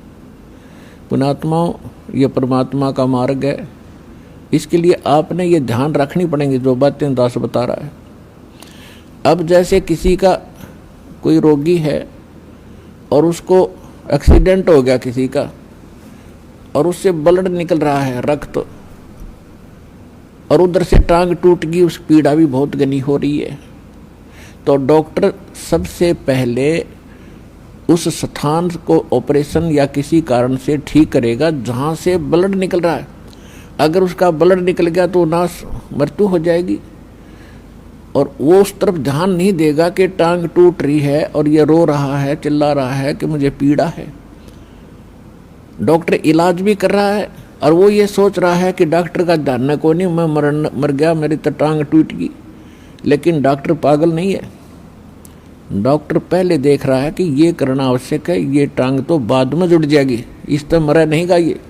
पुण्यात्माओं, ये परमात्मा का मार्ग है, इसके लिए आपने ये ध्यान रखनी पड़ेंगी जो बातें दास बता रहा है। अब जैसे किसी का कोई रोगी है और उसको एक्सीडेंट हो गया किसी का, और उससे ब्लड निकल रहा है, रक्त, और उधर से टांग टूट गई, उस पीड़ा भी बहुत घनी हो रही है, तो डॉक्टर सबसे पहले उस स्थान को ऑपरेशन या किसी कारण से ठीक करेगा जहां से ब्लड निकल रहा है। अगर उसका ब्लड निकल गया तो नाश मृत्यु हो जाएगी, और वो उस तरफ ध्यान नहीं देगा कि टांग टूट रही है और ये रो रहा है, चिल्ला रहा है कि मुझे पीड़ा है। डॉक्टर इलाज भी कर रहा है और वो ये सोच रहा है कि डॉक्टर का ध्यान को नहीं, मैं मर गया, मेरी तो टांग टूट गई। लेकिन डॉक्टर पागल नहीं है, डॉक्टर पहले देख रहा है कि ये करना आवश्यक है, ये टांग तो बाद में जुड़ जाएगी, इस तरह मरा नहीं गा ये।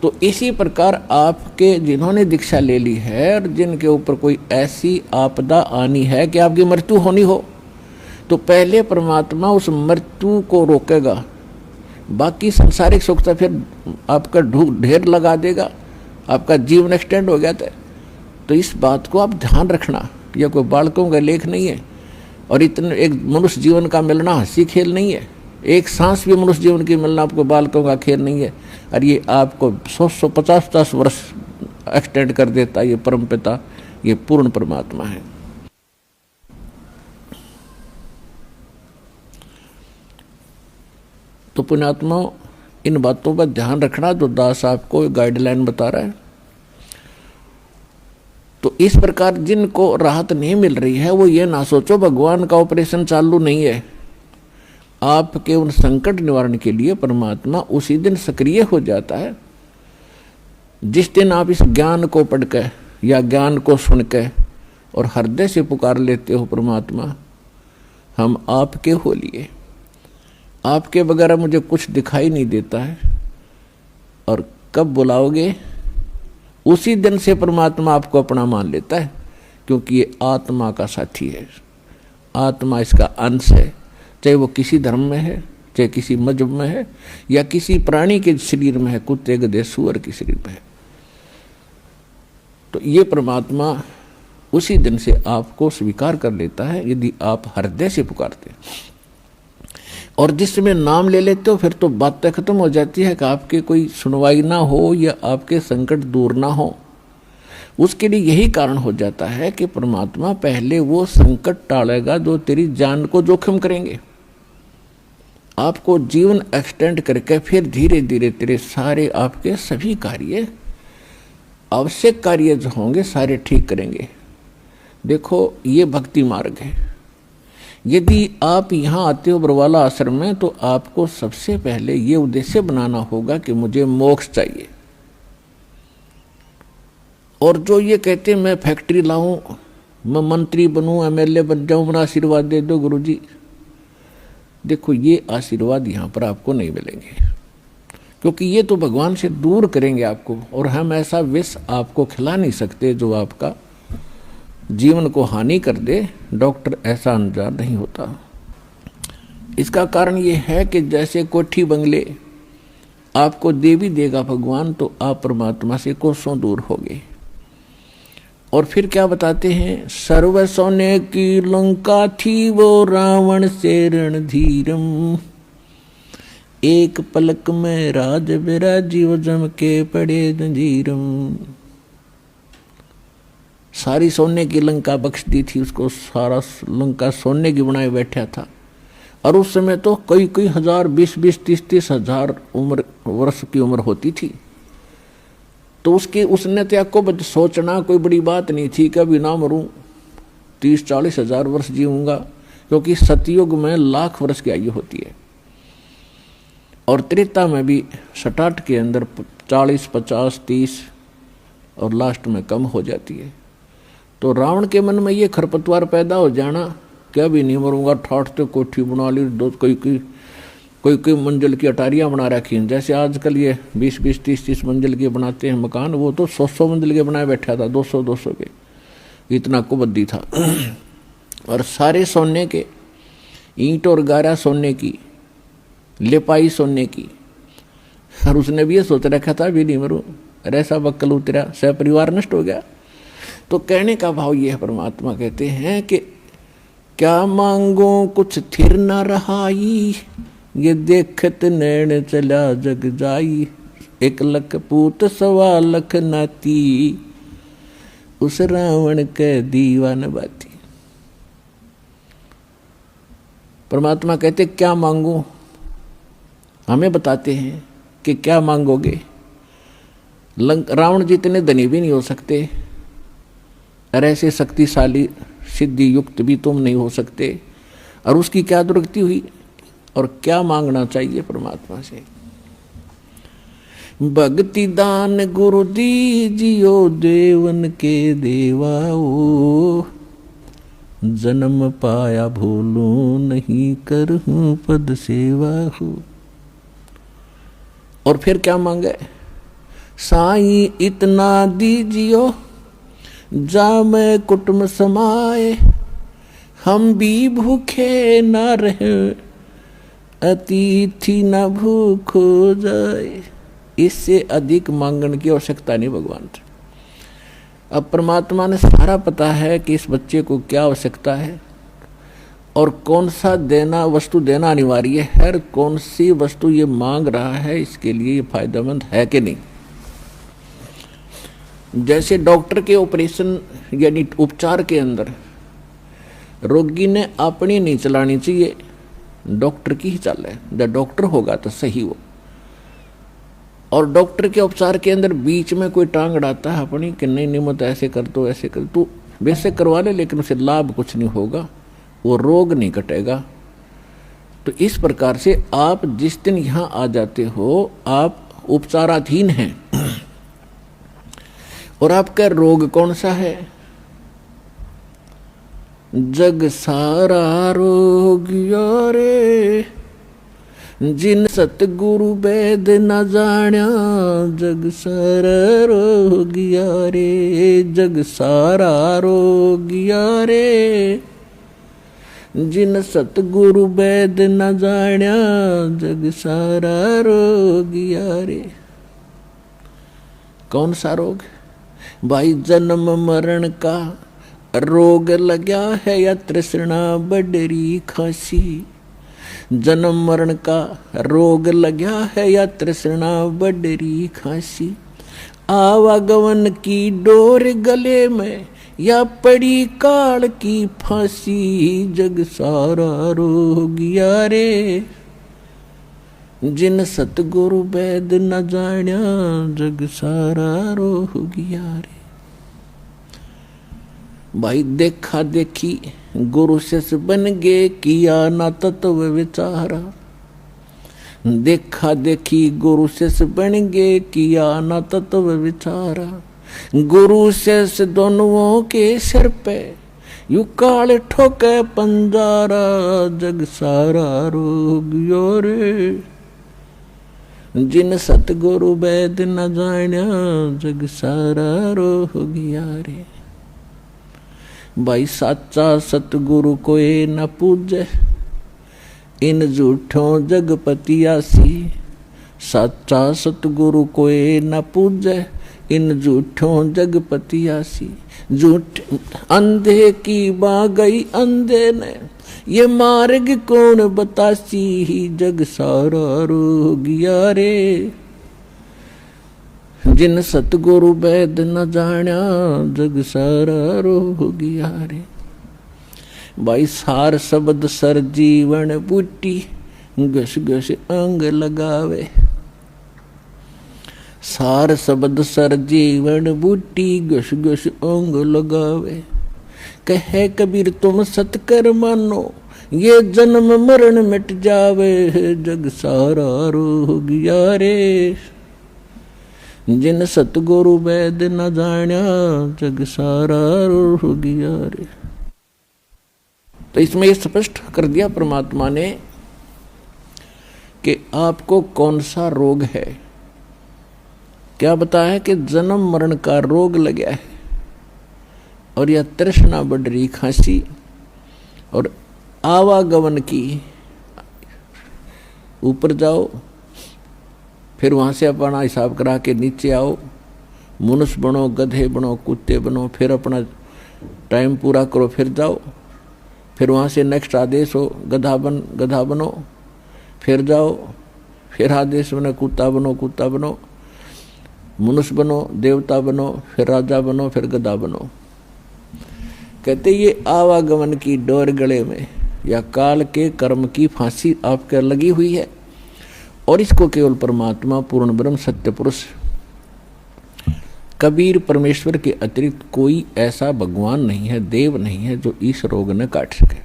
तो इसी प्रकार आपके जिन्होंने दीक्षा ले ली है और जिनके ऊपर कोई ऐसी आपदा आनी है कि आपकी मृत्यु होनी हो, तो पहले परमात्मा उस मृत्यु को रोकेगा, बाकी संसारिक सुख तो फिर आपका ढेर लगा देगा, आपका जीवन एक्सटेंड हो गया था। तो इस बात को आप ध्यान रखना, यह कोई बालकों का लेख नहीं है, और इतने एक मनुष्य जीवन का मिलना हंसी खेल नहीं है, एक सांस भी मनुष्य जीवन की मिलना आपको बालकों का खेल नहीं है। और ये आपको 150 वर्ष एक्सटेंड कर देता है ये परमपिता, ये पूर्ण परमात्मा है। तो पुण्यात्मा, इन बातों पर ध्यान रखना जो दास आपको गाइडलाइन बता रहा है। तो इस प्रकार जिनको राहत नहीं मिल रही है वो ये ना सोचो भगवान का ऑपरेशन चालू नहीं है। आपके उन संकट निवारण के लिए परमात्मा उसी दिन सक्रिय हो जाता है जिस दिन आप इस ज्ञान को पढ़कर या ज्ञान को सुनकर और हृदय से पुकार लेते हो, परमात्मा हम आपके हो लिए, आपके बगैर मुझे कुछ दिखाई नहीं देता है। और कब बुलाओगे उसी दिन से परमात्मा आपको अपना मान लेता है, क्योंकि ये आत्मा का साथी है, आत्मा इसका अंश है, चाहे वो किसी धर्म में है, चाहे किसी मजहब में है, या किसी प्राणी के शरीर में है, कुत्ते गधे सूअर के शरीर में है। तो ये परमात्मा उसी दिन से आपको स्वीकार कर लेता है यदि आप हृदय से पुकारते हैं। और जिस समय नाम ले लेते हो फिर तो बातें खत्म हो जाती है कि आपके कोई सुनवाई ना हो या आपके संकट दूर ना हो। उसके लिए यही कारण हो जाता है कि परमात्मा पहले वो संकट टालेगा जो तेरी जान को जोखिम करेंगे, आपको जीवन एक्सटेंड करके फिर धीरे धीरे तेरे सारे आपके सभी कार्य, आवश्यक कार्य जो होंगे सारे ठीक करेंगे। देखो ये भक्ति मार्ग है। यदि आप यहाँ आते हो बरवाला आश्रम में तो आपको सबसे पहले ये उद्देश्य बनाना होगा कि मुझे मोक्ष चाहिए। और जो ये कहते मैं फैक्ट्री लाऊं, मैं मंत्री बनूं, एमएलए बन जाऊं, मेरा आशीर्वाद दे दो गुरुजी, देखो ये आशीर्वाद यहाँ पर आपको नहीं मिलेंगे, क्योंकि ये तो भगवान से दूर करेंगे आपको, और हम ऐसा विष आपको खिला नहीं सकते जो आपका जीवन को हानि कर दे। डॉक्टर ऐसा अनजान नहीं होता। इसका कारण ये है कि जैसे कोठी बंगले आपको दे भी देगा भगवान, तो आप परमात्मा से कोसों दूर होगे। और फिर क्या बताते हैं, सर्व सोने की लंका थी वो रावण से रणधीरम, एक पलक में राज विराजीव जम के पड़े जंजीरम। सारी सोने की लंका बख्श दी थी उसको, सारा लंका सोने की बनाए बैठा था। और उस समय तो कई कई हजार, 20-20, 30-30 हजार वर्ष की उम्र होती थी। तो उसने तो आपको सोचना कोई बड़ी बात नहीं थी कि अभी ना मरूं, 30-40 हजार वर्ष जीऊंगा, क्योंकि सतयुग में लाख वर्ष की आयु होती है, और त्रेता में भी 67 के अंदर 40, 50, 30 और लास्ट में कम हो जाती है। तो रावण के मन में ये खरपतवार पैदा हो जाना क्या भी नहीं मरूंगा, ठाठ तो कोठी बना ली, दो कोई मंजिल की अटारियां बना रखी हैं। जैसे आजकल ये 20-20, 30-30 मंजिल के बनाते हैं मकान, वो तो 100-100 मंजिल के बनाए बैठा था, 200-200 के, इतना कुबद्दी था। और सारे सोने के, ईंट और गारा सोने की, लिपाई सोने की। और उसने भी ये सोच रखा था भी नहीं मरूं, ऐसा बक्कल उतरा, सह परिवार नष्ट हो गया। तो कहने का भाव ये है, परमात्मा कहते हैं कि क्या मांगो कुछ थिर न रहाई, ये देखत नैन चला जग जाई। 1 लख पूत 1.25 लाख नाती, उस रावण के दीवान बाती। परमात्मा कहते क्या मांगो, हमें बताते हैं कि क्या मांगोगे। रावण जितने धनी भी नहीं हो सकते, और ऐसे शक्तिशाली सिद्धि युक्त भी तुम नहीं हो सकते। और उसकी क्या दुर्गति हुई, और क्या मांगना चाहिए परमात्मा से। भक्ति दान गुरु दीजियो, देवन के देवाओ, जन्म पाया भूलूं नहीं, करहूं पद सेवा हो। और फिर क्या मांगे, साईं इतना दीजियो, जा मैं कुटुंब समाए, हम भी भूखे न रहे, अतिथि न भूख हो जाए। इससे अधिक मांगने की आवश्यकता नहीं भगवान से। अब परमात्मा ने सारा पता है कि इस बच्चे को क्या आवश्यकता है और कौन सा देना वस्तु देना अनिवार्य है, और कौन सी वस्तु ये मांग रहा है, इसके लिए ये फायदेमंद है कि नहीं। जैसे डॉक्टर के ऑपरेशन यानी उपचार के अंदर रोगी ने अपनी नहीं चलानी चाहिए, डॉक्टर की ही चले, जब डॉक्टर होगा तो सही हो। और डॉक्टर के उपचार के अंदर बीच में कोई टांग अड़ाता है अपनी कि नहीं मत ऐसे कर दो, ऐसे कर दो, वैसे करवा ले, लेकिन उसे लाभ कुछ नहीं होगा, वो रोग नहीं कटेगा। तो इस प्रकार से आप जिस दिन यहाँ आ जाते हो, आप उपचाराधीन हैं। और आपका रोग कौन सा है, जग सारा रोग यारे, जिन सतगुरु वेद न जाण्या, जग सारा रोग यारे, जग सारा रोग यारे, जिन सतगुरु वेद न जाण्या, जग सारा रोग यारे। कौन सा रोग भाई, जन्म मरण का रोग लग्या है, या तृष्णा बडरी खांसी। जन्म मरण का रोग लग्या है, या तृष्णा बडरी खांसी। आवागमन की डोर गले में, या पड़ी काल की फांसी, जग सारा रोग यारे, जिन सतगुरु वेद न जाण्या, जग सारा रोग यारे। भाई देखा देखी गुरु शिष्य बन गे, किया ना तत्व विचारा। देखा देखी गुरु शिष्य बन गे, किया ना तत्व विचारा। गुरु शिष्य दोनों के सिर पे, यू काल ठोके पंजारा, जग सारा रोग योरे, जिन सतगुरु वेद न जाण्या, जग सारा रोग यारे। भाई साचा सतगुरु कोई न पूजे, इन झूठों जगपतियासी। साचा सतगुरु कोई न पूजे, इन झूठों जगपतियासी। झूठ अंधे की बाँ गई अंधे ने, ये मार्ग कौन बतासी, जग सारा रोग यारे, जिन सतगुरु वेद न जाण्या, जग सारा रोग यारे। भाई सार शब्द सर जीवन बूटी, घस घस अंग लगावे। सार शब्द सर जीवन बूटी, घस घस अंग लगावे। कहे कबीर तुम सतकर मानो, ये जन्म मरण मिट जावे, जग सारा रोग यारे, जिन सतगुरु वेद न जाण्या, जग सारा रोग यारे। तो इसमें स्पष्ट कर दिया परमात्मा ने कि आपको कौन सा रोग है। क्या बताया है कि जन्म मरण का रोग लगा है, और यह तृष्णा बढ़ रही, खांसी और आवागमन की। ऊपर जाओ, फिर वहां से अपना हिसाब करा के नीचे आओ, मनुष्य बनो, गधे बनो, कुत्ते बनो, फिर अपना टाइम पूरा करो, फिर जाओ, फिर वहाँ से नेक्स्ट आदेश हो गधा बनो, फिर जाओ, फिर आदेश बनो कुत्ता बनो, मनुष्य बनो, देवता बनो, फिर राजा बनो, फिर गधा बनो। कहते ये आवागमन की डोर गले में या काल के कर्म की फांसी आपके लगी हुई है, और इसको केवल परमात्मा पूर्ण ब्रह्म सत्य पुरुष कबीर परमेश्वर के अतिरिक्त कोई ऐसा भगवान नहीं है, देव नहीं है जो इस रोग ने काट सके।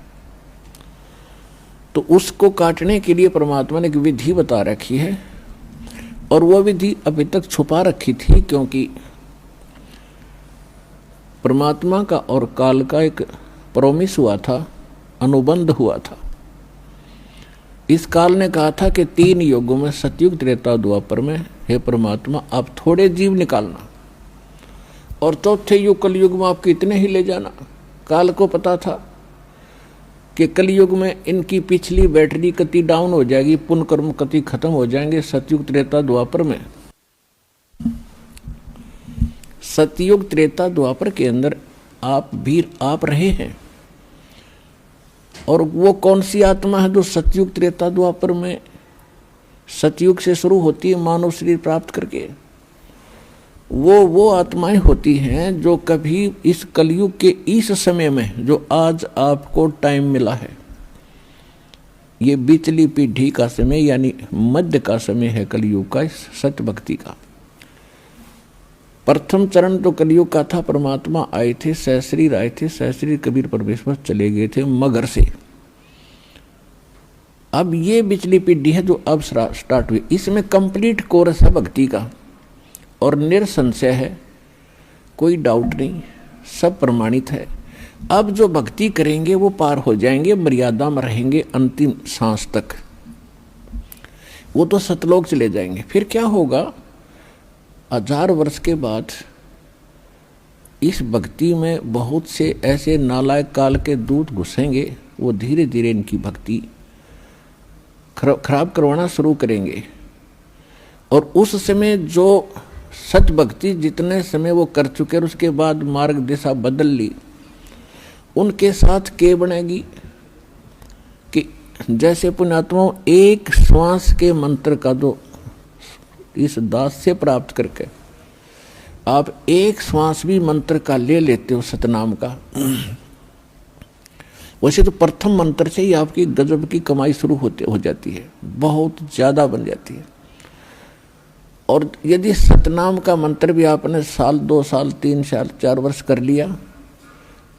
तो उसको काटने के लिए परमात्मा ने एक विधि बता रखी है, और वह विधि अभी तक छुपा रखी थी, क्योंकि परमात्मा का और काल का एक प्रॉमिस हुआ था, अनुबंध हुआ था। इस काल ने कहा था कि 3 युगों में, सतयुग, त्रेता, द्वापर में, हे परमात्मा आप थोड़े जीव निकालना, और चौथे युग कलयुग में आपके इतने ही ले जाना। काल को पता था कि कलयुग में इनकी पिछली बैटरी कति डाउन हो जाएगी, पुण्य कर्म कति खत्म हो जाएंगे। सतयुग, त्रेता, द्वापर में, सतयुग, त्रेता, द्वापर के अंदर आप रहे हैं, और वो कौन सी आत्मा है जो सतयुग, त्रेता, द्वापर में, सतयुग से शुरू होती है मानव शरीर प्राप्त करके, वो आत्माएं होती हैं जो कभी इस कलयुग के इस समय में, जो आज आपको टाइम मिला है, ये बीचली पीढ़ी का समय यानी मध्य का समय है कलयुग का, सत्य भक्ति का। प्रथम चरण तो कलयुग का था, परमात्मा आए थे, सहस्रीर आए थे, सहस्रीर कबीर परमेश्वर चले गए थे मगर से। अब ये बिचली पीढ़ी है जो अब स्टार्ट हुई, इसमें कंप्लीट कोर्स है भक्ति का, और निरसंशय है, कोई डाउट नहीं, सब प्रमाणित है। अब जो भक्ति करेंगे वो पार हो जाएंगे, मर्यादा में रहेंगे अंतिम सांस तक, वो तो सतलोक चले जाएंगे। फिर क्या होगा, 1000 वर्ष के बाद इस भक्ति में बहुत से ऐसे नालायक काल के दूत घुसेंगे, वो धीरे धीरे इनकी भक्ति खराब करवाना शुरू करेंगे, और उस समय जो सच भक्ति जितने समय वो कर चुके और उसके बाद मार्ग दिशा बदल ली, उनके साथ के बनेगी कि जैसे पुण्यात्माओं एक श्वास के मंत्र का जो इस दास से प्राप्त करके आप एक श्वास भी मंत्र का ले लेते हो सतनाम का, वैसे तो प्रथम मंत्र से ही आपकी गजब की कमाई शुरू हो जाती है, बहुत ज़्यादा बन जाती है। और यदि सतनाम का मंत्र भी आपने साल 2 साल 3 साल 4 वर्ष कर लिया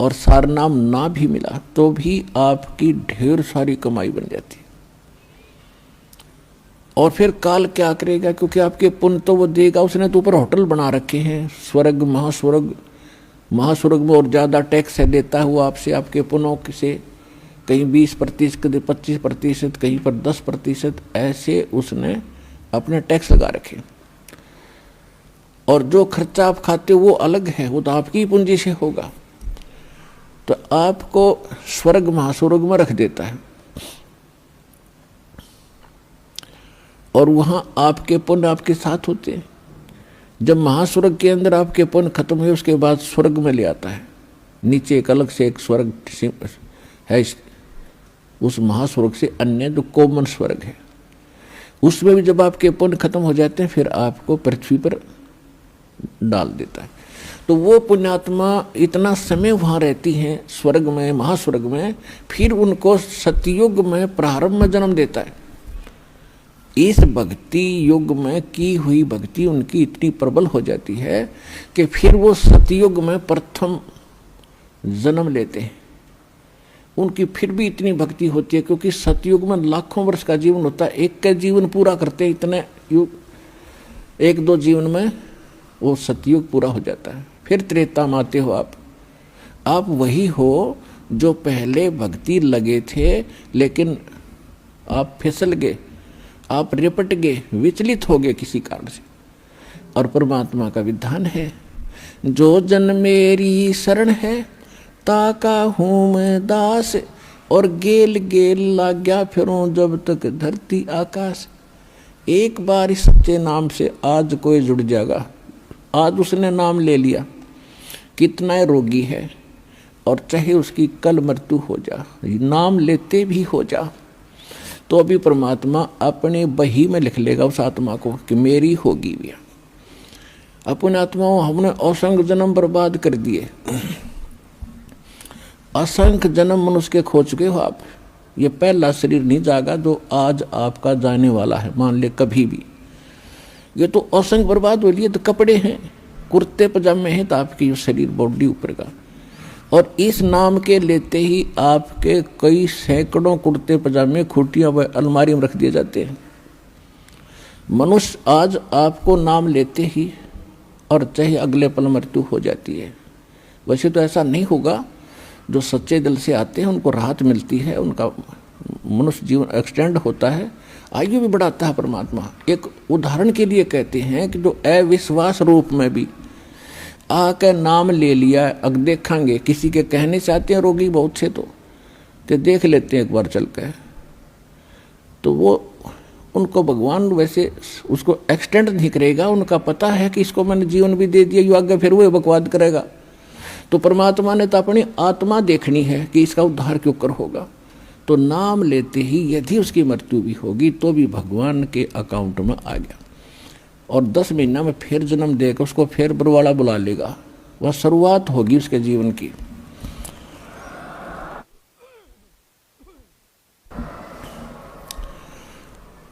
और सारनाम ना भी मिला, तो भी आपकी ढेर सारी कमाई बन जाती है। और फिर काल क्या करेगा, क्योंकि आपके पुण्य तो वो देगा, उसने तो ऊपर होटल बना रखे हैं, स्वर्ग महास्वर्ग में, और ज़्यादा टैक्स है देता है वो आपसे, आपके पुण्यों से, कहीं 20%, 25%, कहीं पर 10%, ऐसे उसने अपने टैक्स लगा रखे। और जो खर्चा आप खाते हो वो अलग है, वो तो आपकी पूंजी से होगा, तो आपको स्वर्ग महास्वर्ग में रख देता है, और वहां आपके पुण्य आपके साथ होते हैं। जब महास्वर्ग के अंदर आपके पुण्य खत्म हुए, उसके बाद स्वर्ग में ले आता है, नीचे एक अलग से एक स्वर्ग है, उस महास्वर्ग से अन्य जो कॉमन स्वर्ग है, उसमें भी जब आपके पुण्य खत्म हो जाते हैं, फिर आपको पृथ्वी पर डाल देता है। तो वो पुण्यात्मा इतना समय वहाँ रहती हैं स्वर्ग में, महास्वर्ग में, फिर उनको सतयुग में प्रारंभ में जन्म देता है। इस भक्ति युग में की हुई भक्ति उनकी इतनी प्रबल हो जाती है कि फिर वो सतयुग में प्रथम जन्म लेते हैं। उनकी फिर भी इतनी भक्ति होती है, क्योंकि सतयुग में लाखों वर्ष का जीवन होता है, एक का जीवन पूरा करते हैं, इतने युग 1-2 जीवन में वो सतयुग पूरा हो जाता है। फिर त्रेता में आते हो आप वही हो जो पहले भक्ति लगे थे, लेकिन आप फिसल गए, आप रिपट गए, विचलित हो गए किसी कारण से। और परमात्मा का विधान है, जो जन मेरी शरण है ताका हूँ मैं दास, और गेल गेल लाग्या फिरूं जब तक धरती आकाश। एक बार इस सच्चे नाम से आज कोई जुड़ जाएगा, आज उसने नाम ले लिया, कितना रोगी है और चाहे उसकी कल मृत्यु हो जा, नाम लेते भी हो जा, तो अभी परमात्मा अपने बही में लिख लेगा उस आत्मा को कि मेरी होगी भी। अपने आत्माओं हमने असंख्य जन्म बर्बाद कर दिए, असंख्य जन्म मनुष्य के खो चुके हो आप। ये पहला शरीर नहीं जागा जो आज आपका जाने वाला है, मान ले कभी भी। ये तो असंख्य बर्बाद हो लिए, तो कपड़े हैं, कुर्ते पजामे हैं, तो आपकी शरीर बॉडी ऊपर का। और इस नाम के लेते ही आपके कई सैकड़ों कुर्ते पजामे खूटियां व अलमारी में रख दिए जाते हैं। मनुष्य आज आपको नाम लेते ही और चाहे अगले पल मृत्यु हो जाती है। वैसे तो ऐसा नहीं होगा, जो सच्चे दिल से आते हैं उनको राहत मिलती है, उनका मनुष्य जीवन एक्सटेंड होता है, आयु भी बढ़ाता है परमात्मा। एक उदाहरण के लिए कहते हैं कि जो अविश्वास रूप में भी आके नाम ले लिया, अब देखेंगे किसी के कहने से आते हैं रोगी बहुत से, तो देख लेते हैं एक बार चल के, तो वो उनको भगवान वैसे उसको एक्सटेंड नहीं करेगा। उनका पता है कि इसको मैंने जीवन भी दे दिया, यू आगे फिर वो बकवाद करेगा। तो परमात्मा ने तो अपनी आत्मा देखनी है कि इसका उद्धार क्यों कर होगा। तो नाम लेते ही यदि उसकी मृत्यु भी होगी तो भी भगवान के अकाउंट में आ गया, और 10 महीना में फिर जन्म देकर उसको फिर बरवाला बुला लेगा। वह शुरुआत होगी उसके जीवन की।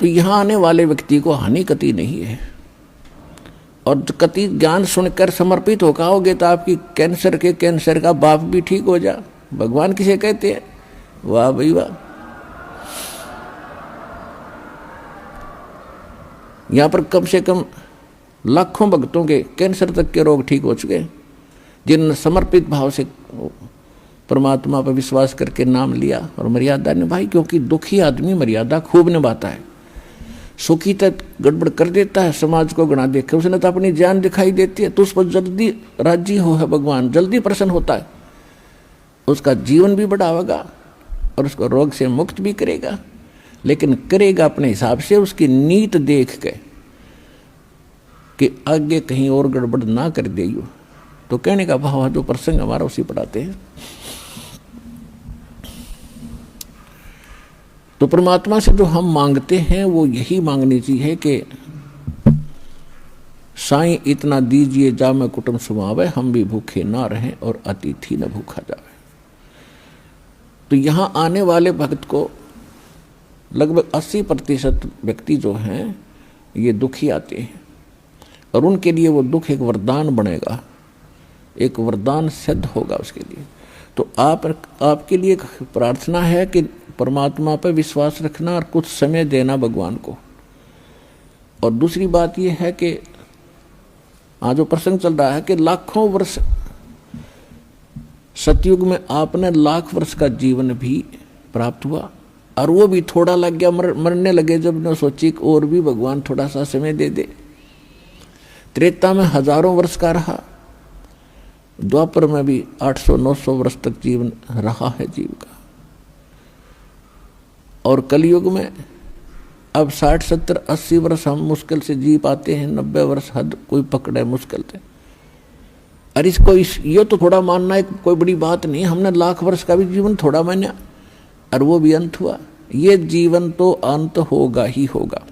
तो यहाँ आने वाले व्यक्ति को हानि कति नहीं है, और कति ज्ञान सुनकर समर्पित होकर आओगे तो आपकी कैंसर का बाप भी ठीक हो जा। भगवान किसे कहते हैं? वाह भाई वाह। यहाँ पर कम से कम लाखों भक्तों के कैंसर तक के रोग ठीक हो चुके, जिन समर्पित भाव से परमात्मा पर विश्वास करके नाम लिया और मर्यादा निभाई। क्योंकि दुखी आदमी मर्यादा खूब निभाता है, सुखी तक गड़बड़ कर देता है, समाज को गणा देखे उसने तो अपनी जान दिखाई देती है, तो उस पर जल्दी राजी हो है भगवान, जल्दी प्रसन्न होता है, उसका जीवन भी बढ़ावेगा और उसको रोग से मुक्त भी करेगा। लेकिन करेगा अपने हिसाब से, उसकी नीत देख के कि आगे कहीं और गड़बड़ ना कर दे। तो कहने का भाव है जो प्रसंग हमारा उसी पढ़ाते हैं। तो परमात्मा से जो हम मांगते हैं वो यही मांगनी चाहिए कि साईं इतना दीजिए जा मैं कुटुंब सुमावे, हम भी भूखे ना रहें और अतिथि न भूखा जावे। तो यहाँ आने वाले भक्त को लगभग 80% व्यक्ति जो हैं ये दुखी आते हैं, और उनके लिए वो दुख एक वरदान बनेगा, एक वरदान सिद्ध होगा उसके लिए। तो आपके लिए प्रार्थना है कि परमात्मा पर विश्वास रखना और कुछ समय देना भगवान को। और दूसरी बात यह है कि आज जो प्रसंग चल रहा है कि लाखों वर्ष सतयुग में आपने लाख वर्ष का जीवन भी प्राप्त हुआ, और वो भी थोड़ा लग गया, मरने लगे जब ने सोची और भी भगवान थोड़ा सा समय दे दे। त्रेता में हजारों वर्ष का रहा, द्वापर में भी 800-900 वर्ष तक जीवन रहा है जीव का, और कलयुग में अब 60-70-80 वर्ष हम मुश्किल से जी पाते हैं, 90 वर्ष हद कोई पकड़े मुश्किल से। अरे इसको ये तो थोड़ा मानना है कोई बड़ी बात नहीं, हमने लाख वर्ष का भी जीवन थोड़ा माना और वो भी अंत हुआ। ये जीवन तो अंत होगा ही होगा,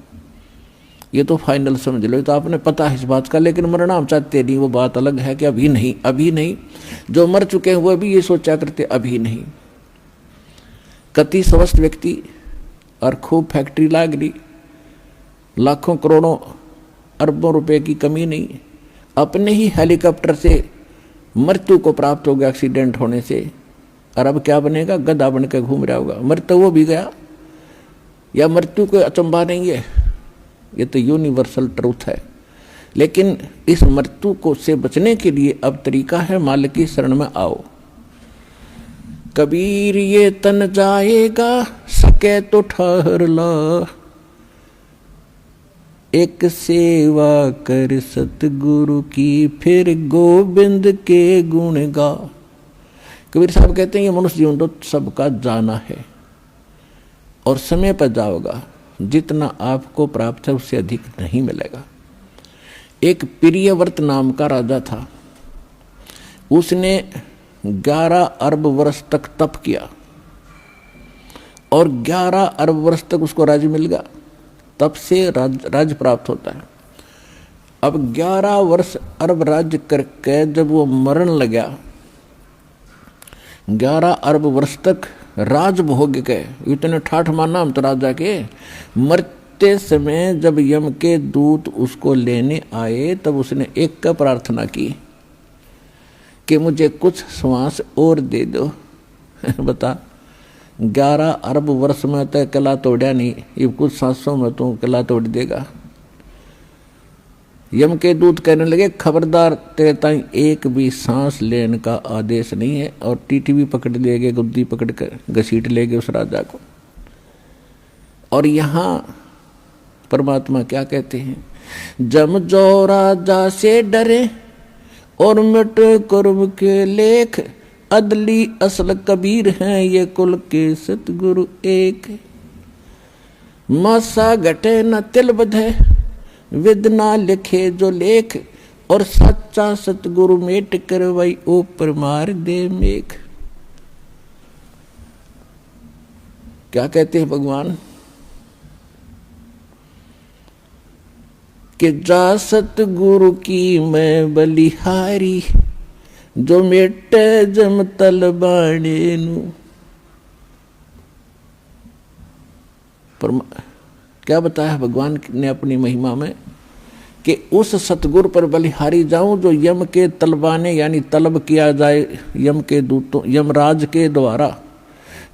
ये तो फाइनल समझ लो, तो आपने पता है इस बात का। लेकिन मरना हम चाहते नहीं, वो बात अलग है कि अभी नहीं, अभी नहीं। जो मर चुके हैं वो भी ये सोचा करते अभी नहीं। कति स्वस्थ व्यक्ति और खूब फैक्ट्री लाग रही, लाखों करोड़ों अरबों रुपए की कमी नहीं, अपने ही हेलीकॉप्टर से मृत्यु को प्राप्त हो गया एक्सीडेंट होने से, और अब क्या बनेगा? गधा बन के घूम रहा होगा। मृत्यु वो भी गया, या मृत्यु कोई अचंभा नहीं है, ये तो यूनिवर्सल ट्रूथ है। लेकिन इस मृत्यु को से बचने के लिए अब तरीका है, मालिक की शरण में आओ। कबीर ये तन जाएगा, सके तो ठहर ला, एक सेवा कर सतगुरु की, फिर गोविंद के गुण गा। कबीर साहब कहते हैं ये मनुष्य जीवन तो सबका जाना है और समय पर जाओगा, जितना आपको प्राप्त है उससे अधिक नहीं मिलेगा। एक प्रियव्रत नाम का राजा था, उसने 11 अरब वर्ष तक तप किया और 11 अरब वर्ष तक उसको राज्य मिल गया। तप से राज्य प्राप्त होता है। अब 11 वर्ष अरब राज्य करके जब वो मरण लगा, 11 अरब वर्ष तक राज भोग के, इतने ठाठ माना हम तो राजा के। मरते समय जब यम के दूत उसको लेने आए तब उसने एक का प्रार्थना की कि मुझे कुछ श्वास और दे दो। बता 11 अरब वर्ष में तो किला तोड़ा नहीं, ये कुछ सांसों में तो किला तोड़ देगा। यम के दूत कहने लगे खबरदार, तेरे ताई एक भी सांस लेने का आदेश नहीं है, और टीटी भी पकड़ लेगे, गुद्दी पकड़ कर घसीट लेगे उस राजा को। और यहाँ परमात्मा क्या कहते हैं, जम जो राजा से डरे और मिट कर्म के लेख, अदली असल कबीर हैं ये कुल के सतगुरु एक। मासा घटे न तिल बधे, विद ना लिखे जो लेख, और सच्चा सतगुरु मेट करवाई ऊपर मार दे मेघ। क्या कहते हैं भगवान कि जा सतगुरु की मैं बलिहारी, जो मेटे जम तल बाणे नू। क्या बताया भगवान ने अपनी महिमा में कि उस सतगुरु पर बलिहारी जाऊं जो यम के तलबाने यानी तलब किया जाए यम के दूतों, यमराज के द्वारा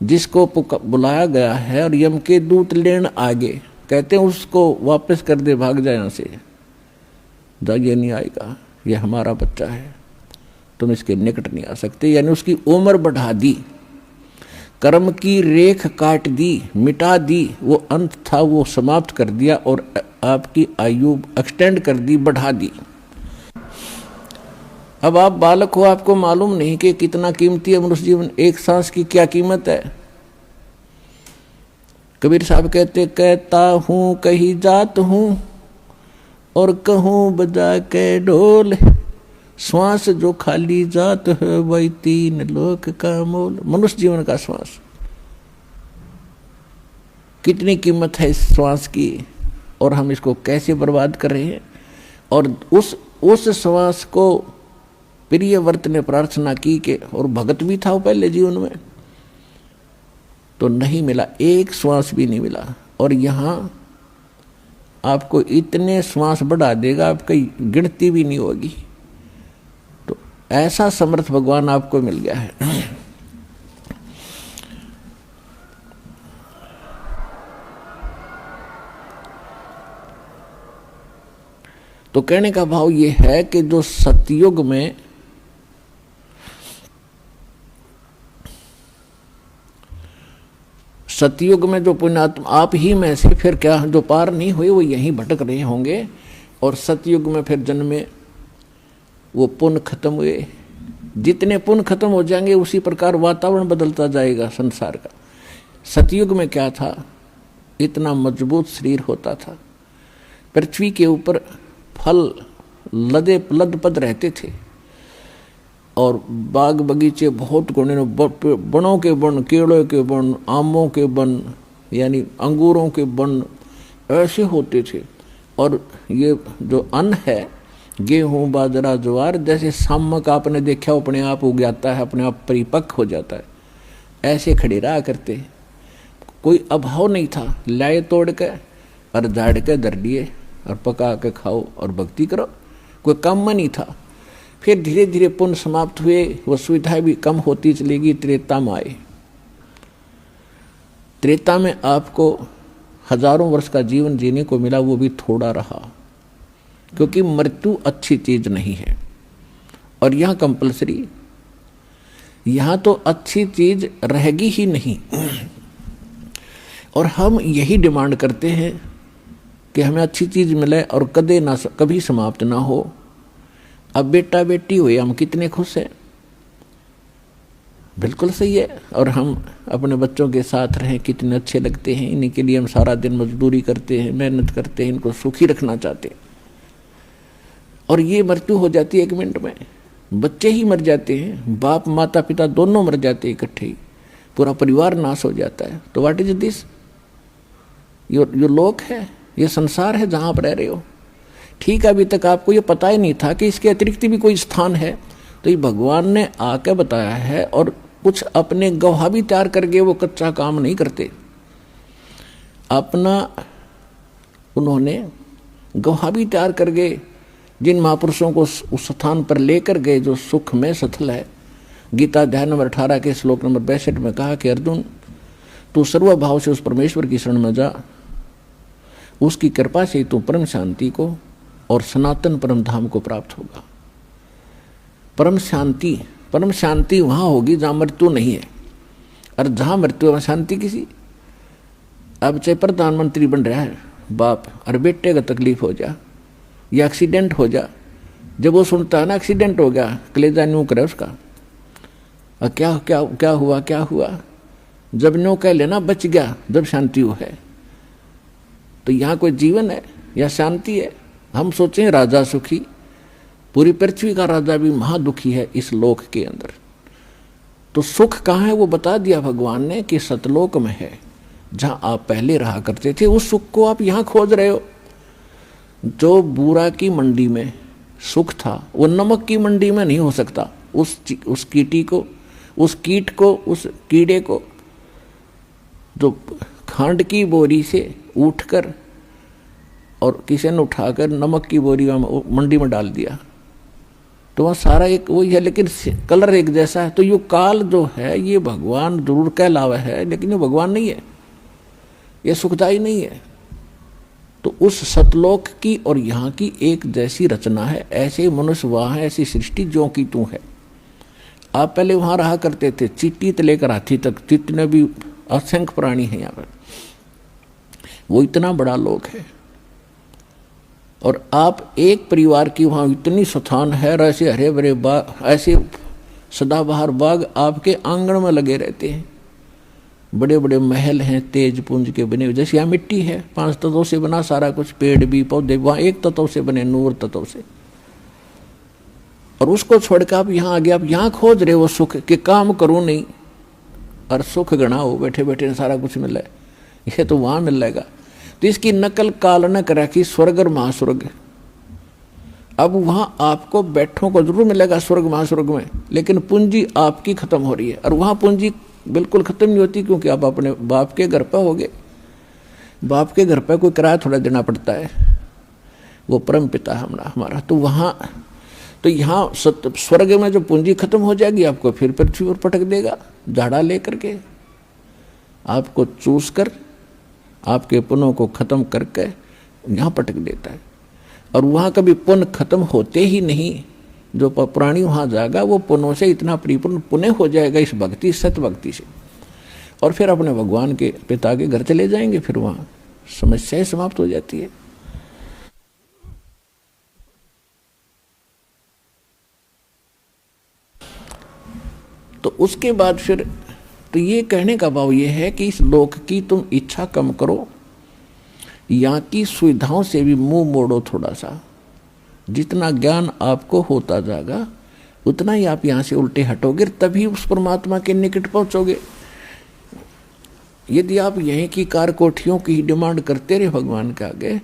जिसको बुलाया गया है, और यम के दूत लेन आगे कहते हैं उसको वापस कर दे, भाग जाए यहाँ से, ये नहीं आएगा, ये हमारा बच्चा है, तुम इसके निकट नहीं आ सकते। यानी उसकी उम्र बढ़ा दी, कर्म की रेख काट दी, मिटा दी, वो अंत था वो समाप्त कर दिया और आपकी आयु एक्सटेंड कर दी, बढ़ा दी। अब आप बालक हो, आपको मालूम नहीं कि कितना कीमती है मनुष्य जीवन, एक सांस की क्या कीमत है। कबीर साहब कहते कहता हूँ कहीं जात हूँ और कहूँ बजा के ढोल, श्वास जो खाली जात है वही 3 लोक का मोल। मनुष्य जीवन का श्वास, कितनी कीमत है इस श्वास की, और हम इसको कैसे बर्बाद कर रहे हैं। और उस श्वास को प्रियव्रत ने प्रार्थना की कि, और भगत भी था वो पहले जीवन में, तो नहीं मिला, एक श्वास भी नहीं मिला। और यहाँ आपको इतने श्वास बढ़ा देगा, आपकी गिनती भी नहीं होगी। तो ऐसा समर्थ भगवान आपको मिल गया है। तो कहने का भाव ये है कि जो सतयुग में जो पुण्यात्मा आप ही में से, फिर क्या जो पार नहीं हुए वो यहीं भटक रहे होंगे, और सतयुग में फिर जन्मे, वो पुण्य खत्म हुए। जितने पुण्य खत्म हो जाएंगे उसी प्रकार वातावरण बदलता जाएगा संसार का। सतयुग में क्या था, इतना मजबूत शरीर होता था, पृथ्वी के ऊपर फल लदपद रहते थे, और बाग बगीचे बहुत गुणे, बनों के बन, केलों के बन, आमों के बन, यानी अंगूरों के बन ऐसे होते थे। और ये जो अन्न है, गेहूँ बाजरा ज्वार, जैसे सामक आपने देखा अपने आप उग जाता है, अपने आप परिपक्व हो जाता है, ऐसे खड़े रहा करते। कोई अभाव नहीं था, लाए तोड़ के और झाड़ के धर लिए और पका के खाओ और भक्ति करो, कोई काम नहीं था। फिर धीरे धीरे पुण्य समाप्त हुए, वो सुविधाएं भी कम होती चली गई, त्रेता में आए। त्रेता में आपको हजारों वर्ष का जीवन जीने को मिला, वो भी थोड़ा रहा, क्योंकि मृत्यु अच्छी चीज नहीं है। और यहाँ कंपलसरी यहाँ तो अच्छी चीज रहेगी ही नहीं। और हम यही डिमांड करते हैं कि हमें अच्छी चीज मिले और कभी समाप्त ना हो। अब बेटा बेटी हुए, हम कितने खुश हैं, बिल्कुल सही है। और हम अपने बच्चों के साथ रहें, कितने अच्छे लगते हैं। इन्हीं के लिए हम सारा दिन मजदूरी करते हैं, मेहनत करते हैं, इनको सुखी रखना चाहते हैं। और ये मृत्यु हो जाती है 1 मिनट में, बच्चे ही मर जाते हैं, बाप माता पिता दोनों मर जाते हैं इकट्ठे ही, पूरा परिवार नाश हो जाता है। तो व्हाट इज दिस? यो लोक है, ये संसार है जहाँ आप रह रहे हो। ठीक है, अभी तक आपको ये पता ही नहीं था कि इसके अतिरिक्त भी कोई स्थान है। तो ये भगवान ने आके बताया है, और कुछ अपने गवाह भी तैयार करके वो कच्चा काम नहीं करते। अपना उन्होंने गवाह भी तैयार करके जिन महापुरुषों को उस स्थान पर लेकर गए जो सुख में सथल है। गीता अध्याय नंबर 18 के श्लोक नंबर 62 में कहा कि अर्जुन, तू सर्वभाव से उस परमेश्वर की शरण में जा, उसकी कृपा से तू परम शांति को और सनातन परम धाम को प्राप्त होगा। परम शांति वहां होगी जहां मृत्यु नहीं है, और जहां मृत्यु वहां शांति किसी। अब चाहे प्रधानमंत्री बन रहा है बाप, और बेटे का तकलीफ हो जा या एक्सीडेंट हो जा, जब वो सुनता है ना एक्सीडेंट हो गया, कलेजा न्यू करे उसका, और क्या क्या क्या हुआ क्या हुआ, जब न्यू कह लेना बच गया, जब शांति हो है। तो यहाँ कोई जीवन है या शांति है? हम सोचें राजा सुखी, पूरी पृथ्वी का राजा भी महादुखी है इस लोक के अंदर। तो सुख कहाँ है वो बता दिया भगवान ने कि सतलोक में है, जहाँ आप पहले रहा करते थे। उस सुख को आप यहाँ खोज रहे हो। जो बूरा की मंडी में सुख था वो नमक की मंडी में नहीं हो सकता। उस कीट को, उस कीड़े को जो खांड की बोरी से उठकर और किसी ने उठाकर नमक की बोरी मंडी में डाल दिया, तो वह सारा एक वही है, लेकिन कलर एक जैसा है। तो ये काल जो है ये भगवान जरूर कहलावा है, लेकिन ये भगवान नहीं है, ये सुखदाई नहीं है। तो उस सतलोक की और यहाँ की एक जैसी रचना है। ऐसे मनुष्य वहाँ है, ऐसी सृष्टि जो की तू है। आप पहले वहाँ रहा करते थे, चींटी से लेकर हाथी तक जितने भी असंख्य प्राणी हैं यहाँ पर, वो इतना बड़ा लोक है। और आप एक परिवार की वहाँ इतनी स्थान है, ऐसे हरे भरे बाग, ऐसे सदाबहार बाग आपके आंगन में लगे रहते हैं। बड़े बड़े महल हैं तेज पुंज के बने हुए, जैसे यहाँ मिट्टी है 5 तत्वों से बना सारा कुछ, पेड़ भी पौधे, वहाँ 1 तत्व से बने, नूर तत्व से। और उसको छोड़कर आप यहाँ आ गए, आप यहाँ खोज रहे हो सुख के, काम करूँ नहीं और सुख गणा हो, बैठे बैठे सारा कुछ मिल है, ये तो वहाँ मिल जाएगा। तो इसकी नकल काल न करा कि स्वर्ग और महास्वर्ग। अब वहां आपको बैठों को जरूर मिलेगा स्वर्ग महास्वर्ग में, लेकिन पूंजी आपकी खत्म हो रही है। और वहां पूंजी बिल्कुल खत्म नहीं होती, क्योंकि आप अपने बाप के घर पर हो गए। बाप के घर पर कोई किराया थोड़ा देना पड़ता है, वो परम पिता है हमारा। तो वहाँ तो यहाँ स्वर्ग में जो पूंजी खत्म हो जाएगी, आपको फिर पृथ्वी पर पटक देगा, झाड़ा लेकर के आपको चूस कर आपके पुण्यों को खत्म करके यहाँ पटक देता है। और वहाँ कभी पुण्य खत्म होते ही नहीं। जो प्राणी वहाँ जाएगा वो पुण्यों से इतना परिपूर्ण पुण्य हो जाएगा इस भक्ति, सत भक्ति से, और फिर अपने भगवान के पिता के घर चले जाएंगे। फिर वहाँ समस्याएं समाप्त हो जाती है। तो उसके बाद फिर तो ये कहने का भाव ये है कि इस लोक की तुम इच्छा कम करो, यहाँ की सुविधाओं से भी मुंह मोड़ो थोड़ा सा। जितना ज्ञान आपको होता जाएगा उतना ही आप यहाँ से उल्टे हटोगे, तभी उस परमात्मा के निकट पहुँचोगे। यदि आप यहीं की कार कोठियों की डिमांड करते रहे भगवान के आगे,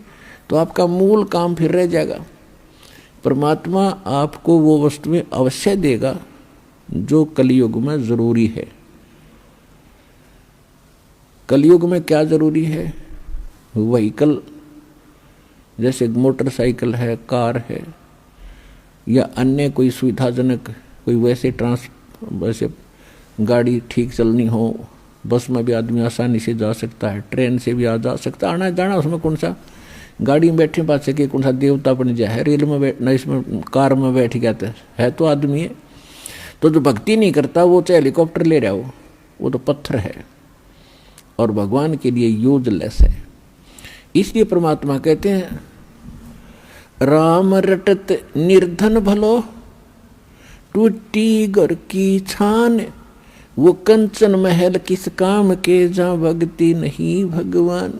तो आपका मूल काम फिर रह जाएगा। परमात्मा आपको वो वस्तुएं अवश्य देगा जो कलयुग में जरूरी है। कलयुग में क्या जरूरी है? व्हीकल, जैसे मोटरसाइकिल है, कार है, या अन्य कोई सुविधाजनक कोई वैसे गाड़ी ठीक चलनी हो। बस में भी आदमी आसानी से जा सकता है, ट्रेन से भी जा सकता है, आना जाना उसमें कौन सा, गाड़ी में बैठे बात से कि कौन सा देवता बन जाए, रेल में न इसमें कार में बैठ गया है तो आदमी है। तो जो भक्ति नहीं करता वो चाहे हेलीकॉप्टर ले रहा हो, वो तो पत्थर है और भगवान के लिए यूजलेस है। इसलिए परमात्मा कहते हैं राम रटत निर्धन भलो, टूटी घर की छान, वो कंचन महल किस काम के, जहां भक्ति नहीं भगवान।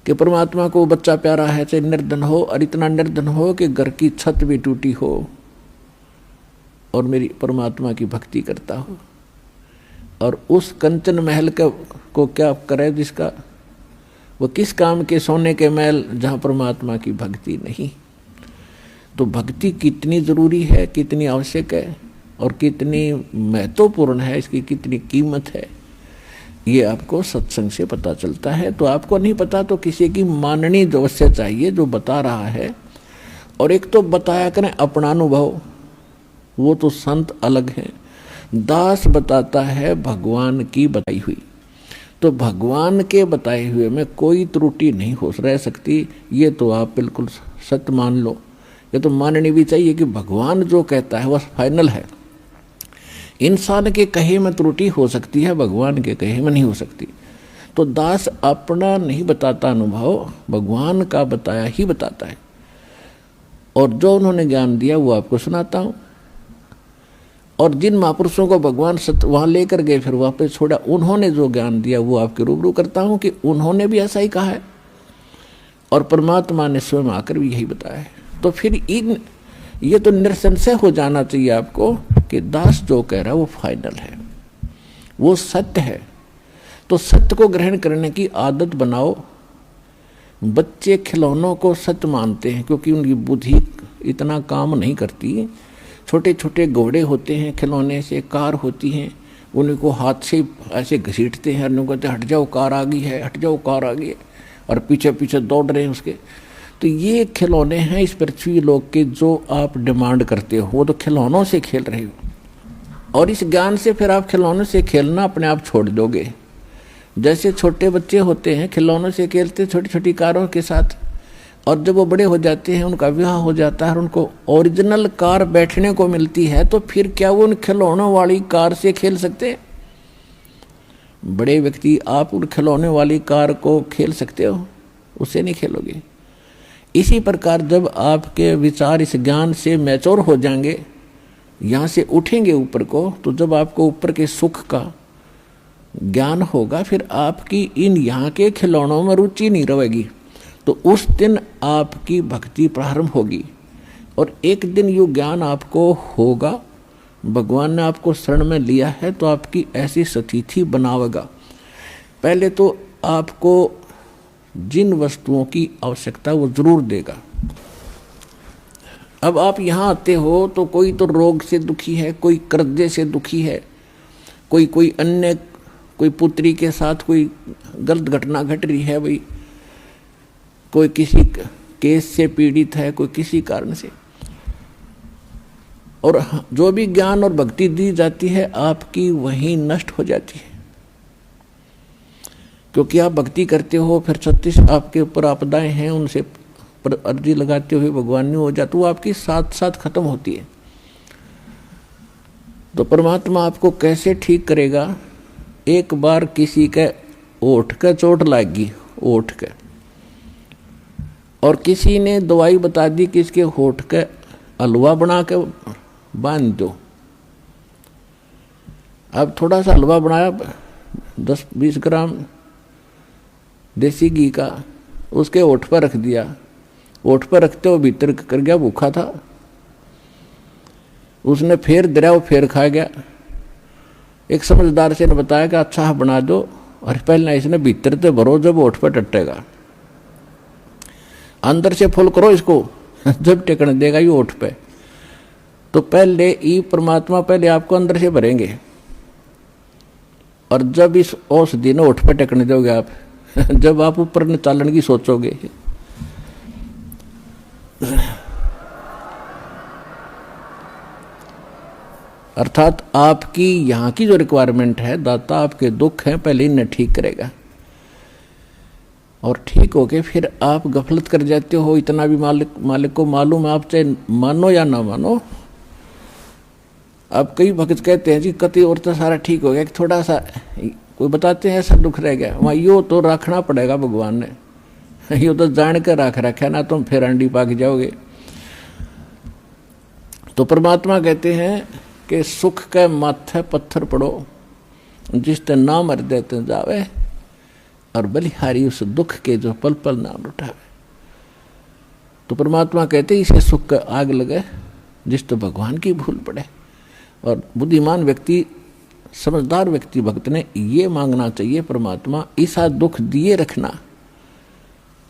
कि परमात्मा को बच्चा प्यारा है, चाहे निर्धन हो, और इतना निर्धन हो कि घर की छत भी टूटी हो और मेरी परमात्मा की भक्ति करता हो, और उस कंचन महल को क्या करे जिसका, वो किस काम के, सोने के महल जहां परमात्मा की भक्ति नहीं। तो भक्ति कितनी जरूरी है, कितनी आवश्यक है और कितनी महत्वपूर्ण है, इसकी कितनी कीमत है, ये आपको सत्संग से पता चलता है। तो आपको नहीं पता तो किसी की माननी अवश्य चाहिए जो बता रहा है। और एक तो बताया करें अपना अनुभव, वो तो संत अलग है, दास बताता है भगवान की बताई हुई। तो भगवान के बताए हुए में कोई त्रुटि नहीं हो रह सकती, ये तो आप बिल्कुल सत्य मान लो। ये तो माननी भी चाहिए कि भगवान जो कहता है वह फाइनल है। इंसान के कहे में त्रुटि हो सकती है, भगवान के कहे में नहीं हो सकती। तो दास अपना नहीं बताता अनुभव, भगवान का बताया ही बताता है। और जो उन्होंने ज्ञान दिया वो आपको सुनाता हूँ। और जिन महापुरुषों को भगवान सत्य वहाँ लेकर गए फिर वापस छोड़ा, उन्होंने जो ज्ञान दिया वो आपके रूबरू करता हूँ कि उन्होंने भी ऐसा ही कहा है और परमात्मा ने स्वयं आकर भी यही बताया है। तो फिर ये तो निरसंशय हो जाना चाहिए आपको कि दास जो कह रहा है वो फाइनल है, वो सत्य है। तो सत्य को ग्रहण करने की आदत बनाओ। बच्चे खिलौनों को सत्य मानते हैं क्योंकि उनकी बुद्धि इतना काम नहीं करती। छोटे छोटे घोड़े होते हैं खिलौने से, कार होती हैं, उनको हाथ से ऐसे घसीटते हैं, उनको कहते हट जाओ कार आ गई है, हट जाओ कार आ गई है, और पीछे पीछे दौड़ रहे हैं उसके। तो ये खिलौने हैं इस पृथ्वी लोक के जो आप डिमांड करते हो, वो तो खिलौनों से खेल रहे हो। और इस ज्ञान से फिर आप खिलौनों से खेलना अपने आप छोड़ दोगे। जैसे छोटे बच्चे होते हैं खिलौनों से खेलते छोटी छोटी कारों के साथ, और जब वो बड़े हो जाते हैं, उनका विवाह हो जाता है और उनको ओरिजिनल कार बैठने को मिलती है, तो फिर क्या वो उन खिलौनों वाली कार से खेल सकते हैं? बड़े व्यक्ति आप उन खिलौने वाली कार को खेल सकते हो? उससे नहीं खेलोगे। इसी प्रकार जब आपके विचार इस ज्ञान से मैच्योर हो जाएंगे, यहाँ से उठेंगे ऊपर को, तो जब आपको ऊपर के सुख का ज्ञान होगा, फिर आपकी इन यहाँ के खिलौनों में रुचि नहीं रहेगी। तो उस दिन आपकी भक्ति प्रारंभ होगी और एक दिन ये ज्ञान आपको होगा। भगवान ने आपको शरण में लिया है तो आपकी ऐसी स्थिति बनावेगा। पहले तो आपको जिन वस्तुओं की आवश्यकता वो जरूर देगा। अब आप यहाँ आते हो तो कोई तो रोग से दुखी है, कोई कर्जे से दुखी है, कोई अन्य कोई पुत्री के साथ कोई गलत घटना घट रही है, भाई कोई किसी केस से पीड़ित है, कोई किसी कारण से। और जो भी ज्ञान और भक्ति दी जाती है आपकी वहीं नष्ट हो जाती है, क्योंकि आप भक्ति करते हो, फिर 36 आपके ऊपर आपदाएं हैं, उनसे अर्जी लगाते हुए भगवान नहीं हो जाता, वो आपकी साथ साथ खत्म होती है। तो परमात्मा आपको कैसे ठीक करेगा? एक बार किसी के ओठ का चोट लगी, ओठ के, और किसी ने दवाई बता दी कि इसके होठ का हलवा बना के बांध दो। अब थोड़ा सा हलवा बनाया 10-20 ग्राम देसी घी का, उसके ओठ पर रख दिया। ओठ पर रखते हो भीतर कर गया, भूखा था, उसने फिर दरिया वो फिर खा गया। एक समझदार से ने बताया कि अच्छा बना दो, और पहले इसने भीतर से भरो, जब ओठ पर टटेगा अंदर से फुल करो इसको, जब टेकने देगा ये ओठ पे। तो पहले ये परमात्मा पहले आपको अंदर से भरेंगे, और जब इस औषधि ने ओठ पे टेकने दोगे आप, जब आप ऊपर निकालने की सोचोगे, अर्थात आपकी यहाँ की जो रिक्वायरमेंट है, दाता आपके दुख हैं पहले इन्हें ठीक करेगा, और ठीक होके फिर आप गफलत कर जाते हो। इतना भी मालिक को मालूम है, आप चाहे मानो या ना मानो, अब कई भक्त कहते हैं जी कति और तो सारा ठीक हो गया, कि थोड़ा सा कोई बताते हैं ऐसा दुख रह गया, वहाँ यो तो रखना पड़ेगा भगवान ने, यो तो जान कर रख रखा ना, तुम फिर अंडी पाक जाओगे। तो परमात्मा कहते हैं कि सुख के माथे पत्थर पड़ो, जिसते नाम हृदय ते जावे, और बलिहारी उस दुख के जो पल पल नाम उठावे। तो परमात्मा कहते इसे सुख का आग लगे जिस तो भगवान की भूल पड़े। और बुद्धिमान व्यक्ति, समझदार व्यक्ति, भक्त ने ये मांगना चाहिए, परमात्मा ऐसा दुख दिए रखना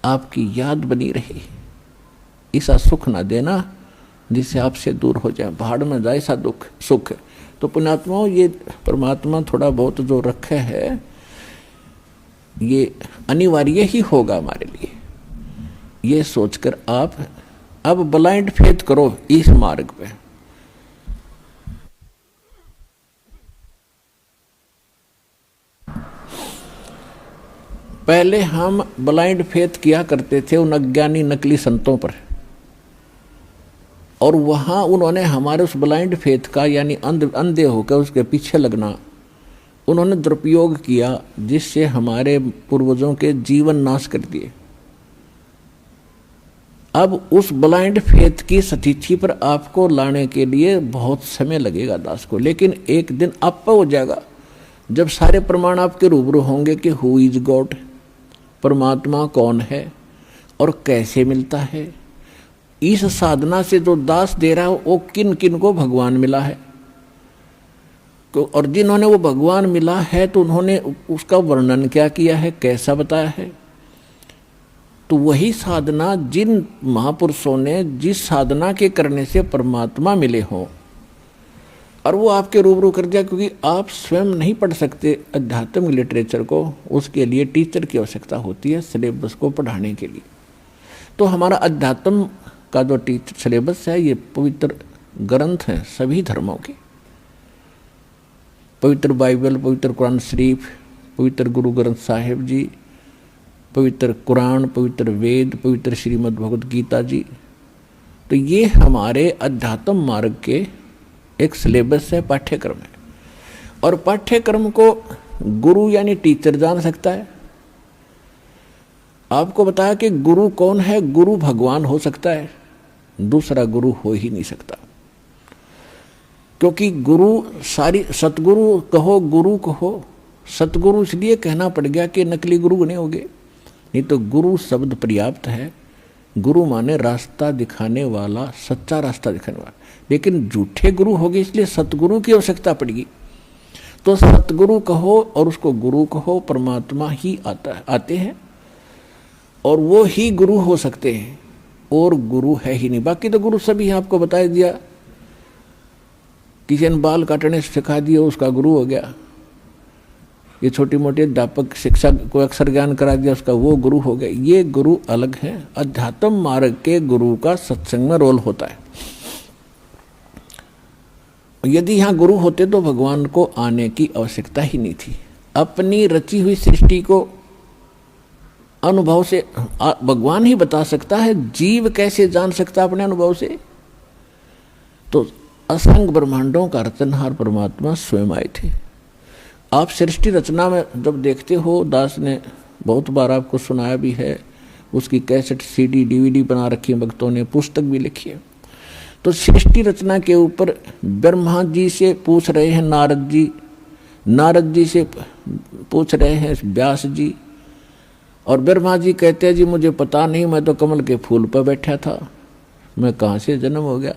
आपकी याद बनी रही, ऐसा सुख ना देना जिससे आपसे दूर हो जाए, भाड़ में जाए ऐसा दुख सुख। तो पुण्यात्माओं, ये परमात्मा थोड़ा बहुत जो रखे है ये अनिवार्य ही होगा हमारे लिए, ये सोचकर आप अब ब्लाइंड फेथ करो इस मार्ग पे। पहले हम ब्लाइंड फेथ किया करते थे उन अज्ञानी नकली संतों पर, और वहां उन्होंने हमारे उस ब्लाइंड फेथ का यानी अंधे होकर उसके पीछे लगना उन्होंने दुरुपयोग किया, जिससे हमारे पूर्वजों के जीवन नाश कर दिए। अब उस ब्लाइंड फेथ की स्थिति पर आपको लाने के लिए बहुत समय लगेगा दास को, लेकिन एक दिन आप हो जाएगा जब सारे प्रमाण आपके रूबरू होंगे कि हु इज गॉड, परमात्मा कौन है और कैसे मिलता है। इस साधना से जो दास दे रहा है वो किन किन को भगवान मिला है, और जिन्होंने वो भगवान मिला है तो उन्होंने उसका वर्णन क्या किया है, कैसा बताया है। तो वही साधना जिन महापुरुषों ने जिस साधना के करने से परमात्मा मिले हों और वो आपके रूबरू कर दिया, क्योंकि आप स्वयं नहीं पढ़ सकते अध्यात्म लिटरेचर को, उसके लिए टीचर की आवश्यकता होती है सिलेबस को पढ़ाने के लिए। तो हमारा अध्यात्म का जो टीचर सिलेबस है ये पवित्र ग्रंथ हैं सभी धर्मों के, पवित्र बाइबल, पवित्र कुरान शरीफ, पवित्र गुरु ग्रंथ साहिब जी, पवित्र कुरान, पवित्र वेद, पवित्र श्रीमद् भगवद गीता जी। तो ये हमारे अध्यात्म मार्ग के एक सिलेबस है, पाठ्यक्रम है। और पाठ्यक्रम को गुरु यानी टीचर जान सकता है। आपको बताया कि गुरु कौन है, गुरु भगवान हो सकता है, दूसरा गुरु हो ही नहीं सकता। क्योंकि गुरु सारी सतगुरु कहो, गुरु कहो, सतगुरु इसलिए कहना पड़ गया कि नकली गुरु नहीं होंगे, नहीं तो गुरु शब्द पर्याप्त है। गुरु माने रास्ता दिखाने वाला, सच्चा रास्ता दिखाने वाला। लेकिन झूठे गुरु हो गए इसलिए सतगुरु की आवश्यकता पड़ेगी। तो सतगुरु कहो और उसको गुरु कहो, परमात्मा ही आते हैं और वो ही गुरु हो सकते हैं, और गुरु है ही नहीं। बाकी तो गुरु सभी आपको बता दिया, किसी ने बाल काटने सिखा दिया उसका गुरु हो गया, ये छोटी मोटी अध्यापक शिक्षा को अक्षर ज्ञान करा दिया उसका वो गुरु हो गया। ये गुरु अलग है। अध्यात्म मार्ग के गुरु का सत्संग में रोल होता है। यदि यहाँ गुरु होते तो भगवान को आने की आवश्यकता ही नहीं थी। अपनी रची हुई सृष्टि को अनुभव से भगवान ही बता सकता है, जीव कैसे जान सकता अपने अनुभव से। तो असंख्य ब्रह्मांडों का रचनहार परमात्मा स्वयं आए थे। आप सृष्टि रचना में जब देखते हो, दास ने बहुत बार आपको सुनाया भी है, उसकी कैसेट सीडी डीवीडी बना रखी है भक्तों ने, पुस्तक भी लिखी है। तो सृष्टि रचना के ऊपर ब्रह्मा जी से पूछ रहे हैं नारद जी, नारद जी से पूछ रहे हैं व्यास जी, और ब्रह्मा जी कहते हैं जी मुझे पता नहीं, मैं तो कमल के फूल पर बैठा था, मैं कहाँ से जन्म हो गया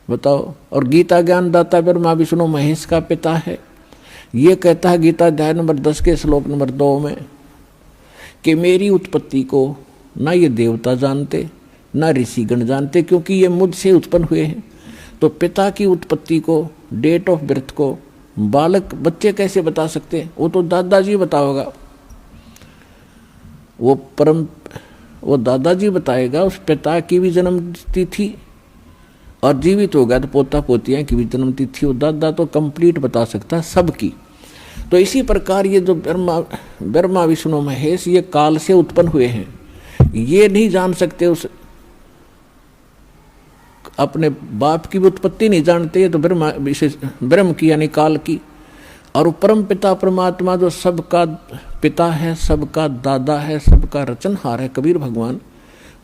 बताओ। और गीता ज्ञान दाता ब्रह्मा विष्णु महेश का पिता है। ये कहता है गीता अध्याय नंबर 10 के श्लोक नंबर 2 में कि मेरी उत्पत्ति को ना ये देवता जानते ना ऋषिगण जानते, क्योंकि ये मुझसे उत्पन्न हुए हैं। तो पिता की उत्पत्ति को, डेट ऑफ बर्थ को बालक बच्चे कैसे बता सकते हैं? वो तो दादाजी बताओगा, वो दादाजी बताएगा। उस पिता की भी जन्म तिथि और जीवित होगा तो पोता पोतियां की भी जन्म तिथि, वो दादा तो कंप्लीट बता सकता है सबकी। तो इसी प्रकार ये जो ब्रह्मा विष्णु महेश ये काल से उत्पन्न हुए हैं, ये नहीं जान सकते उस अपने बाप की भी उत्पत्ति नहीं जानते, तो ब्रह्म की यानी काल की। और परम पिता परमात्मा जो सबका पिता है, सबका दादा है, सबका रचनहार है, कबीर भगवान,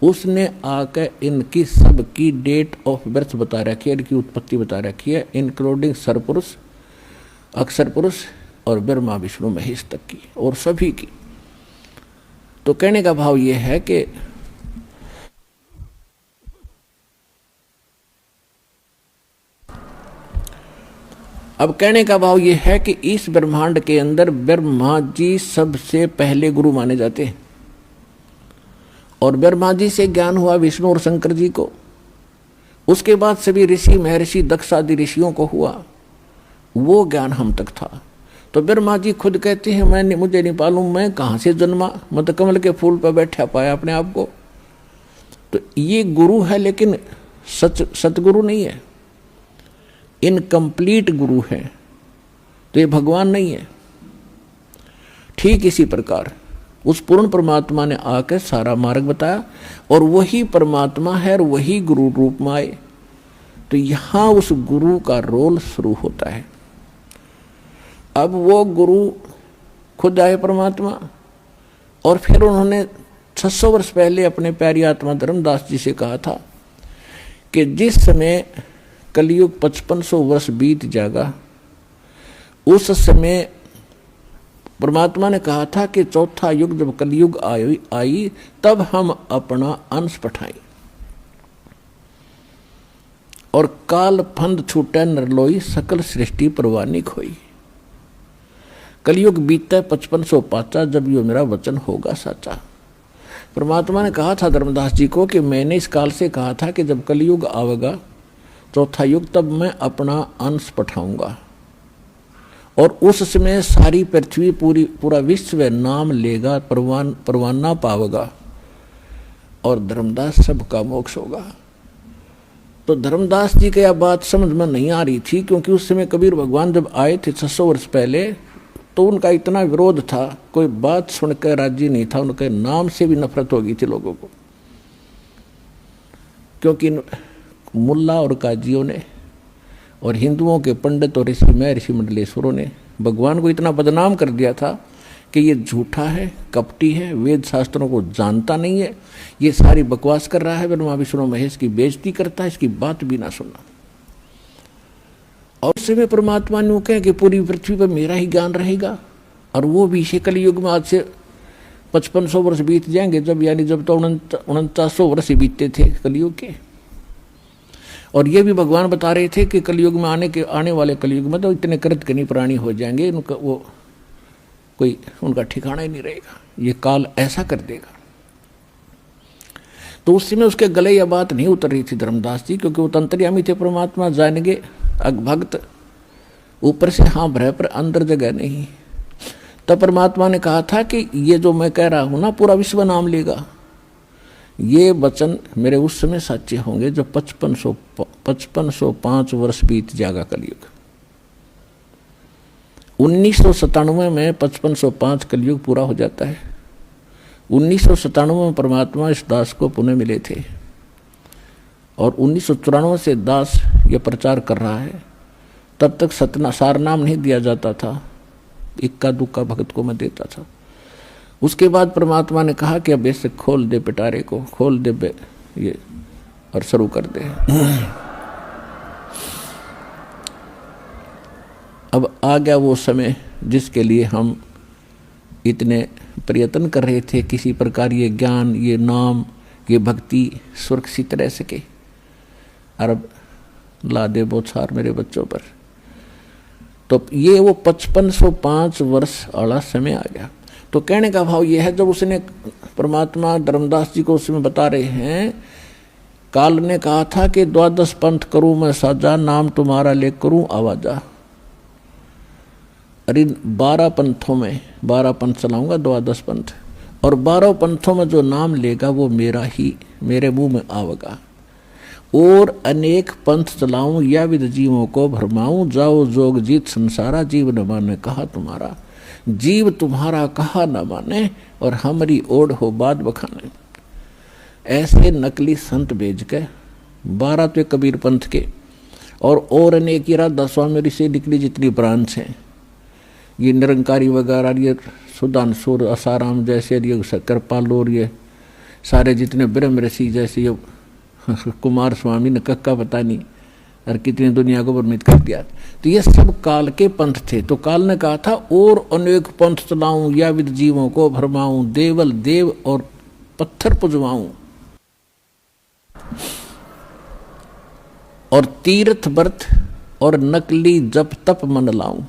उसने आकर इनकी सबकी डेट ऑफ बर्थ बता रखी है, इनकी उत्पत्ति बता रखी है, इंक्लूडिंग सरपुरुष, अक्षर पुरुष और ब्रह्मा विष्णु महेश तक की, और सभी की। तो कहने का भाव यह है कि अब कहने का भाव यह है कि इस ब्रह्मांड के अंदर ब्रह्मा जी सबसे पहले गुरु माने जाते हैं, और ब्रह्मा जी से ज्ञान हुआ विष्णु और शंकर जी को। उसके बाद सभी ऋषि महर्षि दक्ष आदि ऋषियों को हुआ, वो ज्ञान हम तक था। तो ब्रह्मा जी खुद कहते हैं मुझे नहीं मालूम मैं कहाँ से जन्मा, मत कमल के फूल पर बैठा पाया अपने आप को। तो ये गुरु है, लेकिन सतगुरु नहीं है, इनकम्प्लीट गुरु है, तो ये भगवान नहीं है। ठीक इसी प्रकार उस पूर्ण परमात्मा ने आकर सारा मार्ग बताया, और वही परमात्मा है और वही गुरु रूप में आए। तो यहां उस गुरु का रोल शुरू होता है। अब वो गुरु खुद आए परमात्मा, और फिर उन्होंने 600 वर्ष पहले अपने प्यारी आत्मा धर्मदास जी से कहा था कि जिस समय कलयुग 5500 वर्ष बीत जाएगा, उस समय परमात्मा ने कहा था कि चौथा युग जब कलयुग आई तब हम अपना अंश पठाएं, और काल फंद छूटे नरलोई सकल सृष्टि परवानी खोई। कलयुग बीते 5500 पाचा, जब यो मेरा वचन होगा साचा। परमात्मा ने कहा था धर्मदास जी को कि मैंने इस काल से कहा था कि जब कलयुग आवेगा चौथा युग, तब मैं अपना अंश पठाऊंगा, और उस समय सारी पृथ्वी पूरा विश्व नाम लेगा, परवाना पावेगा, और धर्मदास सबका मोक्ष होगा। तो धर्मदास जी की यह बात समझ में नहीं आ रही थी, क्योंकि उस समय कबीर भगवान जब आए थे 600 वर्ष पहले, तो उनका इतना विरोध था, कोई बात सुनकर राजी नहीं था, उनके नाम से भी नफरत हो गई थी लोगों को। क्योंकि मुल्ला और काजियों ने और हिंदुओं के पंडित और ऋषि मंडलेश्वरों ने भगवान को इतना बदनाम कर दिया था कि ये झूठा है, कपटी है, वेद शास्त्रों को जानता नहीं है, ये सारी बकवास कर रहा है, ब्रह्मा विष्णु महेश की बेइज्जती करता है, इसकी बात भी ना सुनना। और उससे में परमात्मा ने कहा कि पूरी पृथ्वी पर मेरा ही ज्ञान रहेगा, और वो भी इसे कलयुग में आज से 5500 वर्ष बीत जाएंगे, जब तो 4900 वर्ष ही बीतते थे कलयुग के। और ये भी भगवान बता रहे थे कि कलयुग में आने वाले कलयुग में तो इतने कृतघ्नी प्राणी हो जाएंगे, उनका वो कोई उनका ठिकाना ही नहीं रहेगा, ये काल ऐसा कर देगा। तो उस समय उसके गले यह बात नहीं उतर रही थी धर्मदास जी, क्योंकि वो तंत्रियामी थे, परमात्मा जानेंगे भक्त ऊपर से हाँ भरे पर अंदर जगह नहीं। तब परमात्मा ने कहा था कि ये जो मैं कह रहा हूं ना पूरा विश्व नाम लेगा, ये वचन मेरे उस समय सच्चे होंगे जब 5505 वर्ष बीत जाएगा कलयुग। 1997 में 5505 कलयुग पूरा हो जाता है। 1997 में परमात्मा इस दास को पुनः मिले थे, और 1994 से दास ये प्रचार कर रहा है। तब तक सार नाम नहीं दिया जाता था, इक्का दुक्का भक्त को मैं देता था। उसके बाद परमात्मा ने कहा कि अब ऐसे खोल दे पिटारे को, खोल दे ये, और शुरू कर दे। अब आ गया वो समय जिसके लिए हम इतने प्रयत्न कर रहे थे, किसी प्रकार ये ज्ञान, ये नाम, ये भक्ति सुरक्षित रह सके। और अब ला दे बोछार मेरे बच्चों पर। तो ये वो 5505 वर्ष वाला समय आ गया। तो कहने का भाव यह है, जब उसने परमात्मा धर्मदास जी को उसमें बता रहे हैं, काल ने कहा था कि 12 पंथ करूं मैं साजा, नाम तुम्हारा ले करूं आवाजा। अरे 12 पंथों में 12 पंथ चलाऊंगा, 12 पंथ, और 12 पंथों में जो नाम लेगा वो मेरा ही, मेरे मुंह में आवेगा। और अनेक पंथ चलाऊं या विद जीवों को भरमाऊं, जाओ जोग जीत संसारा, जीव न माने कहा तुम्हारा। जीव तुम्हारा कहा न माने, और हमारी ओढ़ हो बात बखाने। ऐसे नकली संत भेज के 12 तो कबीर पंथ के, और अनेक राधा स्वामी से निकली जितनी ब्रांच हैं, ये निरंकारी वगैरह, ये सुधांशुर आसाराम जैसे, ये कृपाल, और ये सारे जितने ब्रह्म ऋषि जैसे, ये कुमार स्वामी ने कक्का पता नहीं और कितनी दुनिया को भ्रमित कर दिया। तो ये सब काल के पंथ थे। तो काल ने कहा था और अनेक पंथ चलाऊं, या विद जीवों को भरमाऊं, देवल देव और पत्थर पुजवाऊं, और तीर्थ व्रत और नकली जप तप मन लाऊं,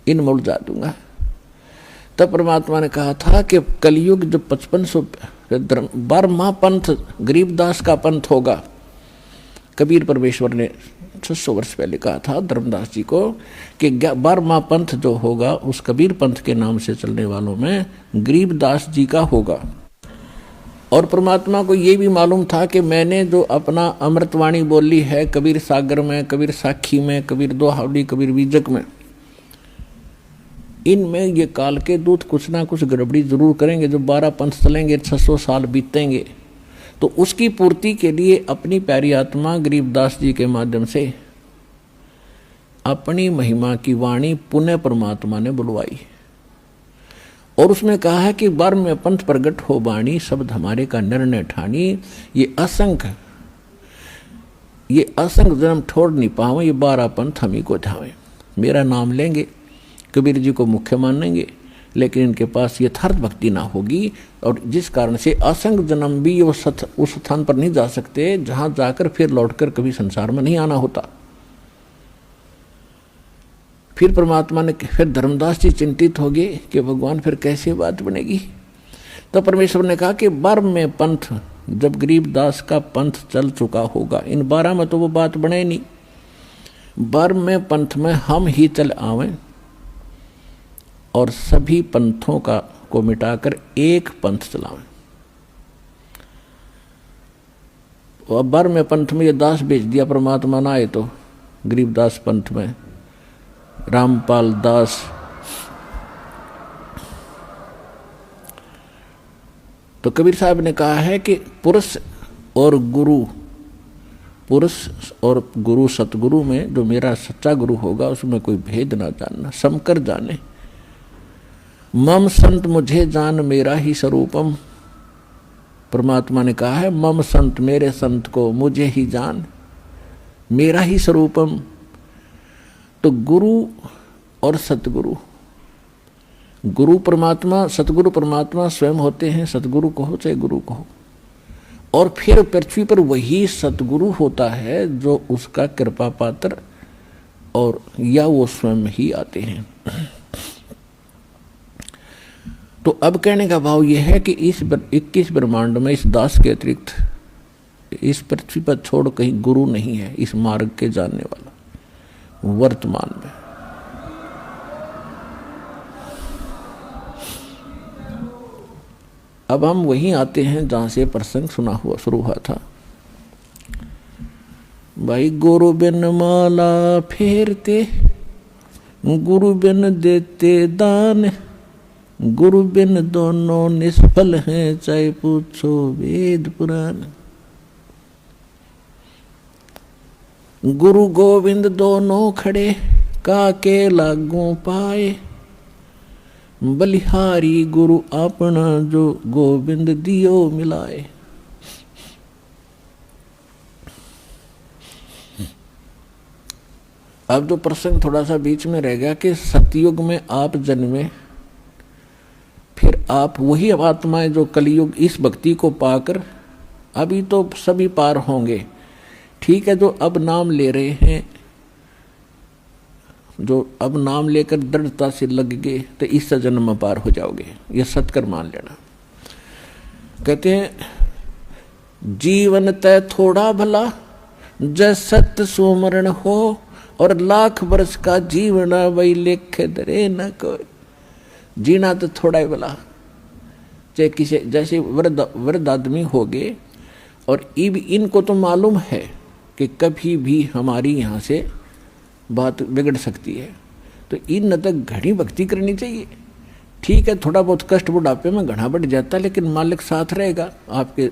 इन में उलझा दूंगा। तब परमात्मा ने कहा था कि कलयुग जब 5500 12वां पंथ गरीबदास का पंथ होगा। कबीर परमेश्वर ने 600 वर्ष पहले कहा था धर्मदास जी को कि 12वां पंथ जो होगा उस कबीर पंथ के नाम से चलने वालों में गरीबदास जी का होगा। और परमात्मा को ये भी मालूम था कि मैंने जो अपना अमृतवाणी बोली है कबीर सागर में, कबीर साखी में, कबीर दोहावली, कबीर बीजक में, इनमें ये काल के दूत कुछ ना कुछ गड़बड़ी जरूर करेंगे। जो 12 पंथ चलेंगे, 600 साल बीतेंगे, तो उसकी पूर्ति के लिए अपनी प्यारी आत्मा गरीबदास जी के माध्यम से अपनी महिमा की वाणी पुनः परमात्मा ने बुलवाई। और उसमें कहा है कि 12वें पंथ प्रगट हो बाणी, शब्द हमारे का निर्णय ठानी, ये असंख्य जन्म छोड़ नहीं पावे, ये 12 पंथ हम ही को ध्यावे। मेरा नाम लेंगे, कबीर जी को मुख्य मानेंगे, लेकिन इनके पास यथार्थ भक्ति ना होगी, और जिस कारण से असंख्य जन्म भी वो उस स्थान पर नहीं जा सकते जहां जाकर फिर लौटकर कभी संसार में नहीं आना होता। फिर परमात्मा ने, फिर धर्मदास जी चिंतित हो गए कि भगवान फिर कैसे बात बनेगी। तो परमेश्वर ने कहा कि 12वें पंथ जब गरीबदास का पंथ चल चुका होगा, इन 12 में तो वो बात बने नहीं, 12वें पंथ में हम ही चल आवें और सभी पंथों को मिटाकर एक पंथ चलावें। अब 12वें पंथ में ये दास भेज दिया परमात्मा ना आए तो गरीबदास पंथ में रामपाल दास, तो कबीर साहब ने कहा है कि पुरुष और गुरु सतगुरु में जो मेरा सच्चा गुरु होगा उसमें कोई भेद ना जानना, समकर जाने। मम संत मुझे जान मेरा ही स्वरूपम, परमात्मा ने कहा है मम संत, मेरे संत को मुझे ही जान, मेरा ही स्वरूपम। तो गुरु और सतगुरु, गुरु परमात्मा, सतगुरु परमात्मा स्वयं होते हैं, सतगुरु कहो चाहे गुरु कहो। और फिर पृथ्वी पर वही सतगुरु होता है जो उसका कृपा पात्र, और या वो स्वयं ही आते हैं। तो अब कहने का भाव यह है कि इस 21 ब्रह्मांड में इस दास के अतिरिक्त इस पृथ्वी पर छोड़ कहीं गुरु नहीं है इस मार्ग के जानने वाला वर्तमान में। अब हम वहीं आते हैं जहां से प्रसंग शुरू हुआ था। भाई गुरु बिन माला फेरते, गुरु बिन देते दान, गुरु बिन दोनों निष्फल हैं, चाहे पूछो वेद पुराण। गुरु गोविंद दोनों खड़े, काके लागू पाए, बलिहारी गुरु अपना जो गोविंद दियो मिलाए। अब जो प्रसंग थोड़ा सा बीच में रह गया कि सतयुग में आप जन्मे, फिर आप वही आत्माएं जो कलयुग इस भक्ति को पाकर अभी तो सभी पार होंगे, ठीक है, जो अब नाम ले रहे हैं, जो अब नाम लेकर दृढ़ता से लग गए तो इस जन्म में पार हो जाओगे, ये सत्कर मान लेना। कहते हैं जीवन तय थोड़ा भला, जय सत्य सुमरण हो, और लाख वर्ष का जीवन वही लेखे दरे न कोई। जीना तो थोड़ा ही भला, चाहे किसी जैसे वृद्ध आदमी हो गए, और इनको तो मालूम है कि कभी भी हमारी यहाँ से बात बिगड़ सकती है, तो इन तक घनी भक्ति करनी चाहिए। ठीक है, थोड़ा बहुत कष्ट बुढ़ापे में घना बढ़ जाता है, लेकिन मालिक साथ रहेगा, आपके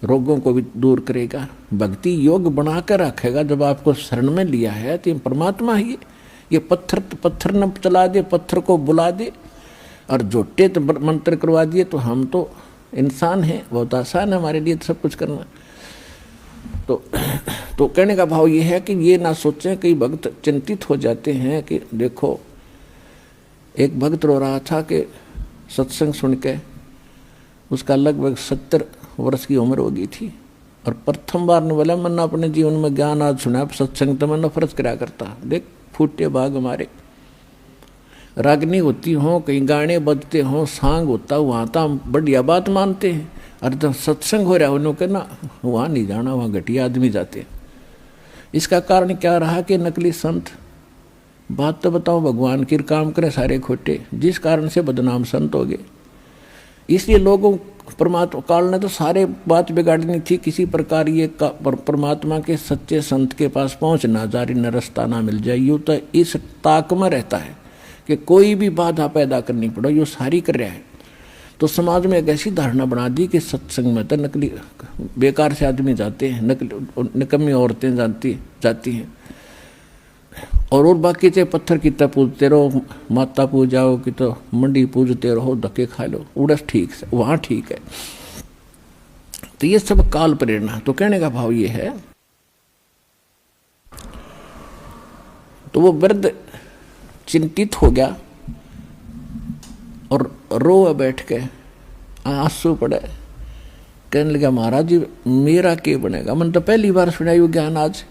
रोगों को भी दूर करेगा। भक्ति योग बनाकर रखेगा। जब आपको शरण में लिया है तो परमात्मा ही ये पत्थर न चला दे, पत्थर को बुला दे और झूठे तो मंत्र करवा दिए, तो हम तो इंसान हैं, बहुत आसान है हमारे लिए तो सब कुछ करना। तो कहने का भाव ये है कि ये ना सोचें। कई भक्त चिंतित हो जाते हैं कि देखो, एक भक्त रो रहा था कि सत्संग सुन के उसका लगभग 70 वर्ष की उम्र हो गई थी और प्रथम बार ने बोला मैंने अपने जीवन में ज्ञान आज सुना, सत्संग तो मैं नफरत करा करता। देख फूटे भाग हमारे, रागनी होती हो, कहीं गाने बजते हो, सांग होता, वहाँ तो हम बढ़िया बात मानते हैं। और जब सत्संग हो रहा है उन्होंने कहना वहाँ नहीं जाना, वहाँ घटिया आदमी जाते हैं। इसका कारण क्या रहा कि नकली संत, बात तो बताओ, भगवान की काम करे सारे खोटे, जिस कारण से बदनाम संत हो गए। इसलिए लोगों परमात्मा काल ने तो सारे बात बिगाड़नी थी, किसी प्रकार ये परमात्मा के सच्चे संत के पास पहुँचना, जारी न रास्ता ना मिल जाए। यूँ तो इस ताक में रहता है कि कोई भी बाधा पैदा करनी पड़ो, यो सारी कर रहा है। तो समाज में एक ऐसी धारणा बना दी कि सत्संग में तो नकली बेकार से आदमी जाते हैं, निकम्मी औरतें जाती हैं और बाकी चाहे पत्थर की तरह पूजते रहो, माता पूजाओ कि तो मंडी पूजते रहो, धक्के खा लो, उड़स ठीक है, वहाँ ठीक है। तो ये सब काल प्रेरणा। तो कहने का भाव ये है, तो वो वृद्ध चिंतित हो गया और रो बैठ के आंसू पड़े, कहने लगा महाराज जी मेरा क्या बनेगा। मैंने तो पहली बार सुना ये ज्ञान आज,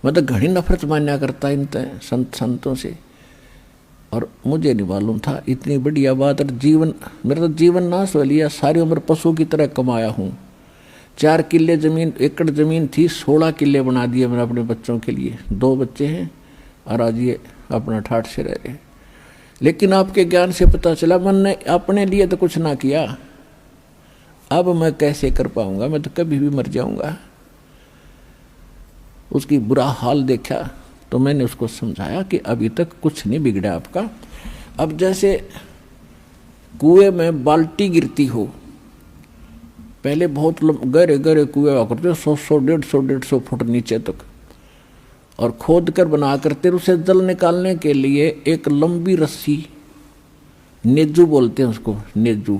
मैं तो घनी नफरत मान्या करता इन संतों से और मुझे नहीं मालूम था इतनी बढ़िया बात। और जीवन मेरा तो जीवन नाश हो लिया, सारी उम्र पशु की तरह कमाया हूँ। 4 किले जमीन, एकड़ जमीन थी, 16 किले बना दिए मैंने अपने बच्चों के लिए। 2 बच्चे हैं और आज ये अपना ठाठ से रह रहे। लेकिन आपके ज्ञान से पता चला मैंने अपने लिए तो कुछ ना किया, अब मैं कैसे कर पाऊंगा, मैं तो कभी भी मर जाऊंगा। उसकी बुरा हाल देखा तो मैंने उसको समझाया कि अभी तक कुछ नहीं बिगड़ा आपका। अब जैसे कुएं में बाल्टी गिरती हो, पहले बहुत गहरे गहरे कुएं हुआ करते, 100 150 फुट नीचे तक, और खोद कर बना करते उसे जल निकालने के लिए एक लंबी रस्सी, नेजू बोलते हैं उसको, नेजू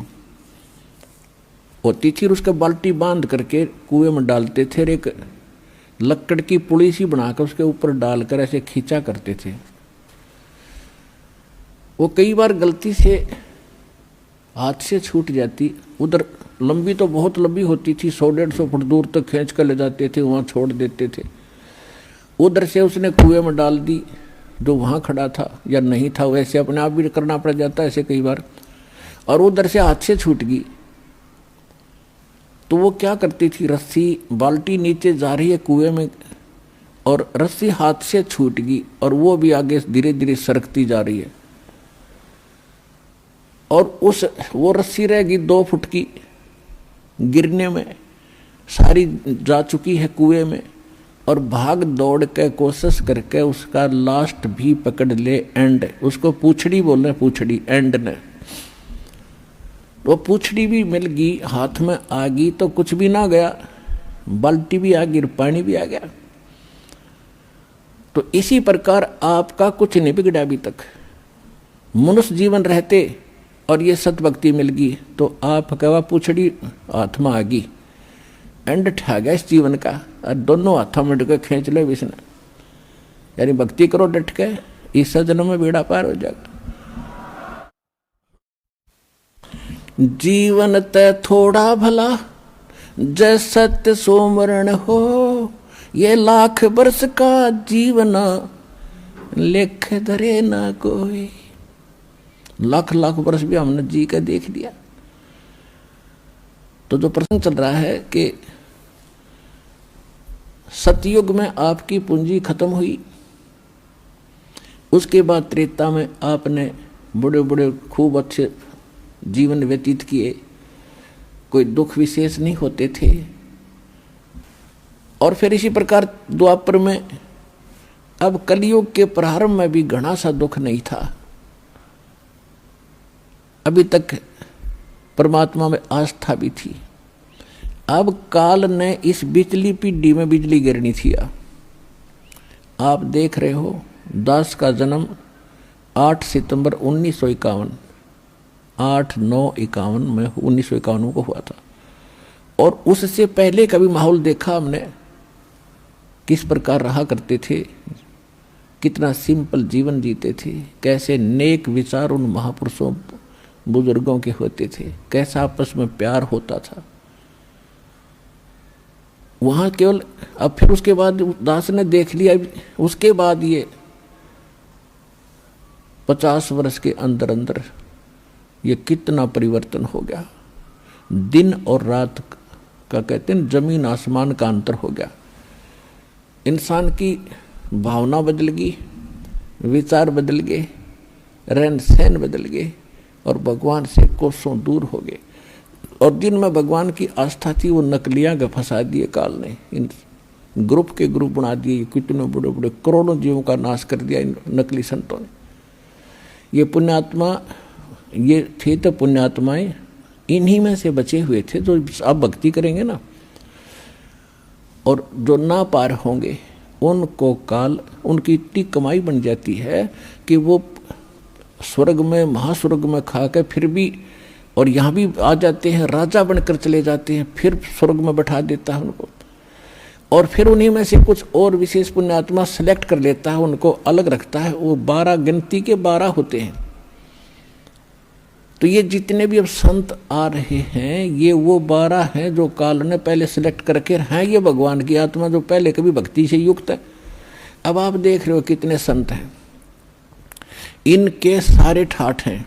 होती थी, उसका बाल्टी बांध करके कुएं में डालते थे। एक लकड़ की पुली सी बनाकर उसके ऊपर डालकर ऐसे खींचा करते थे। वो कई बार गलती से हाथ से छूट जाती, उधर लंबी तो बहुत लंबी होती थी, 100 150 फुट दूर तक खींच कर ले जाते थे, वहाँ छोड़ देते थे। उधर से उसने कुएं में डाल दी, जो वहाँ खड़ा था या नहीं था, वैसे अपने आप भी करना पड़ जाता ऐसे कई बार, और उधर से हाथ से छूट गई। तो वो क्या करती थी, रस्सी, बाल्टी नीचे जा रही है कुएं में और रस्सी हाथ से छूट गई और वो भी आगे धीरे धीरे सरकती जा रही है, और वो रस्सी रहेगी 2 फुट की, गिरने में सारी जा चुकी है कुएं में, और भाग दौड़ के कोशिश करके उसका लास्ट भी पकड़ ले, एंड, उसको पूछड़ी बोल रहे, पूछड़ी एंड ने, वो पूछड़ी भी मिल गई, हाथ में आ गई तो कुछ भी ना गया, बाल्टी भी आ गई, पानी भी आ गया। तो इसी प्रकार आपका कुछ नहीं बिगड़ा अभी तक। मनुष्य जीवन रहते और ये सतभक्ति मिल गई तो आप कहवा पूछड़ी हाथ में आ गई, एंड ठा गया इस जीवन का, और दोनों हाथों में डके खींच ले विष्णु, यानी भक्ति करो डट के, इस जन्म में बेड़ा पार हो जाएगा। जीवन ते थोड़ा भला जय सत्य सोमरण हो, ये लाख वर्ष का जीवन लेख धरे ना कोई। लाख वर्ष भी हमने जी के देख लिया। तो जो प्रसंग चल रहा है कि सतयुग में आपकी पूंजी खत्म हुई, उसके बाद त्रेता में आपने बड़े बड़े खूब अच्छे जीवन व्यतीत किए, कोई दुख विशेष नहीं होते थे। और फिर इसी प्रकार द्वापर में, अब कलयुग के प्रारंभ में भी घना सा दुख नहीं था। अभी तक परमात्मा में आस्था भी थी। अब काल ने इस बिजली पीढ़ी में बिजली गिरनी थी। आप देख रहे हो दास का जन्म 8 सितंबर 1951 8/9/51 में 1951 को हुआ था। और उससे पहले कभी माहौल देखा हमने किस प्रकार रहा करते थे, कितना सिंपल जीवन जीते थे, कैसे नेक विचार उन महापुरुषों बुजुर्गों के होते थे, कैसा आपस में प्यार होता था वहां केवल। अब फिर उसके बाद दास ने देख लिया, उसके बाद ये 50 वर्ष के अंदर अंदर ये कितना परिवर्तन हो गया। दिन और रात का कहते हैं जमीन आसमान का अंतर हो गया। इंसान की भावना बदल गई, विचार बदल गए, रहन सहन बदल गए और भगवान से कोसों दूर हो गए। और जिनमें भगवान की आस्था थी वो नकलियां का फंसा दिए काल ने, इन ग्रुप के ग्रुप बना दिए, कितने बड़े बड़े करोड़ों जीवों का नाश कर दिया इन नकली संतों ने। ये पुण्यात्मा ये थे तो पुण्यात्माएं इन्हीं में से बचे हुए थे जो अब भक्ति करेंगे ना, और जो ना पार होंगे उनको काल उनकी इतनी कमाई बन जाती है कि वो स्वर्ग में महास्वर्ग में खा के फिर भी और यहाँ भी आ जाते हैं, राजा बनकर चले जाते हैं, फिर स्वर्ग में बैठा देता है उनको। और फिर उन्हीं में से कुछ और विशेष पुण्यात्मा सेलेक्ट कर लेता है, उनको अलग रखता है। वो 12 गिनती के 12 होते हैं। तो ये जितने भी अब संत आ रहे हैं ये वो 12 हैं जो काल ने पहले सेलेक्ट करके हैं। ये भगवान की आत्मा जो पहले कभी भक्ति से युक्त है। अब आप देख रहे हो कितने संत हैं, इनके सारे ठाठ हैं।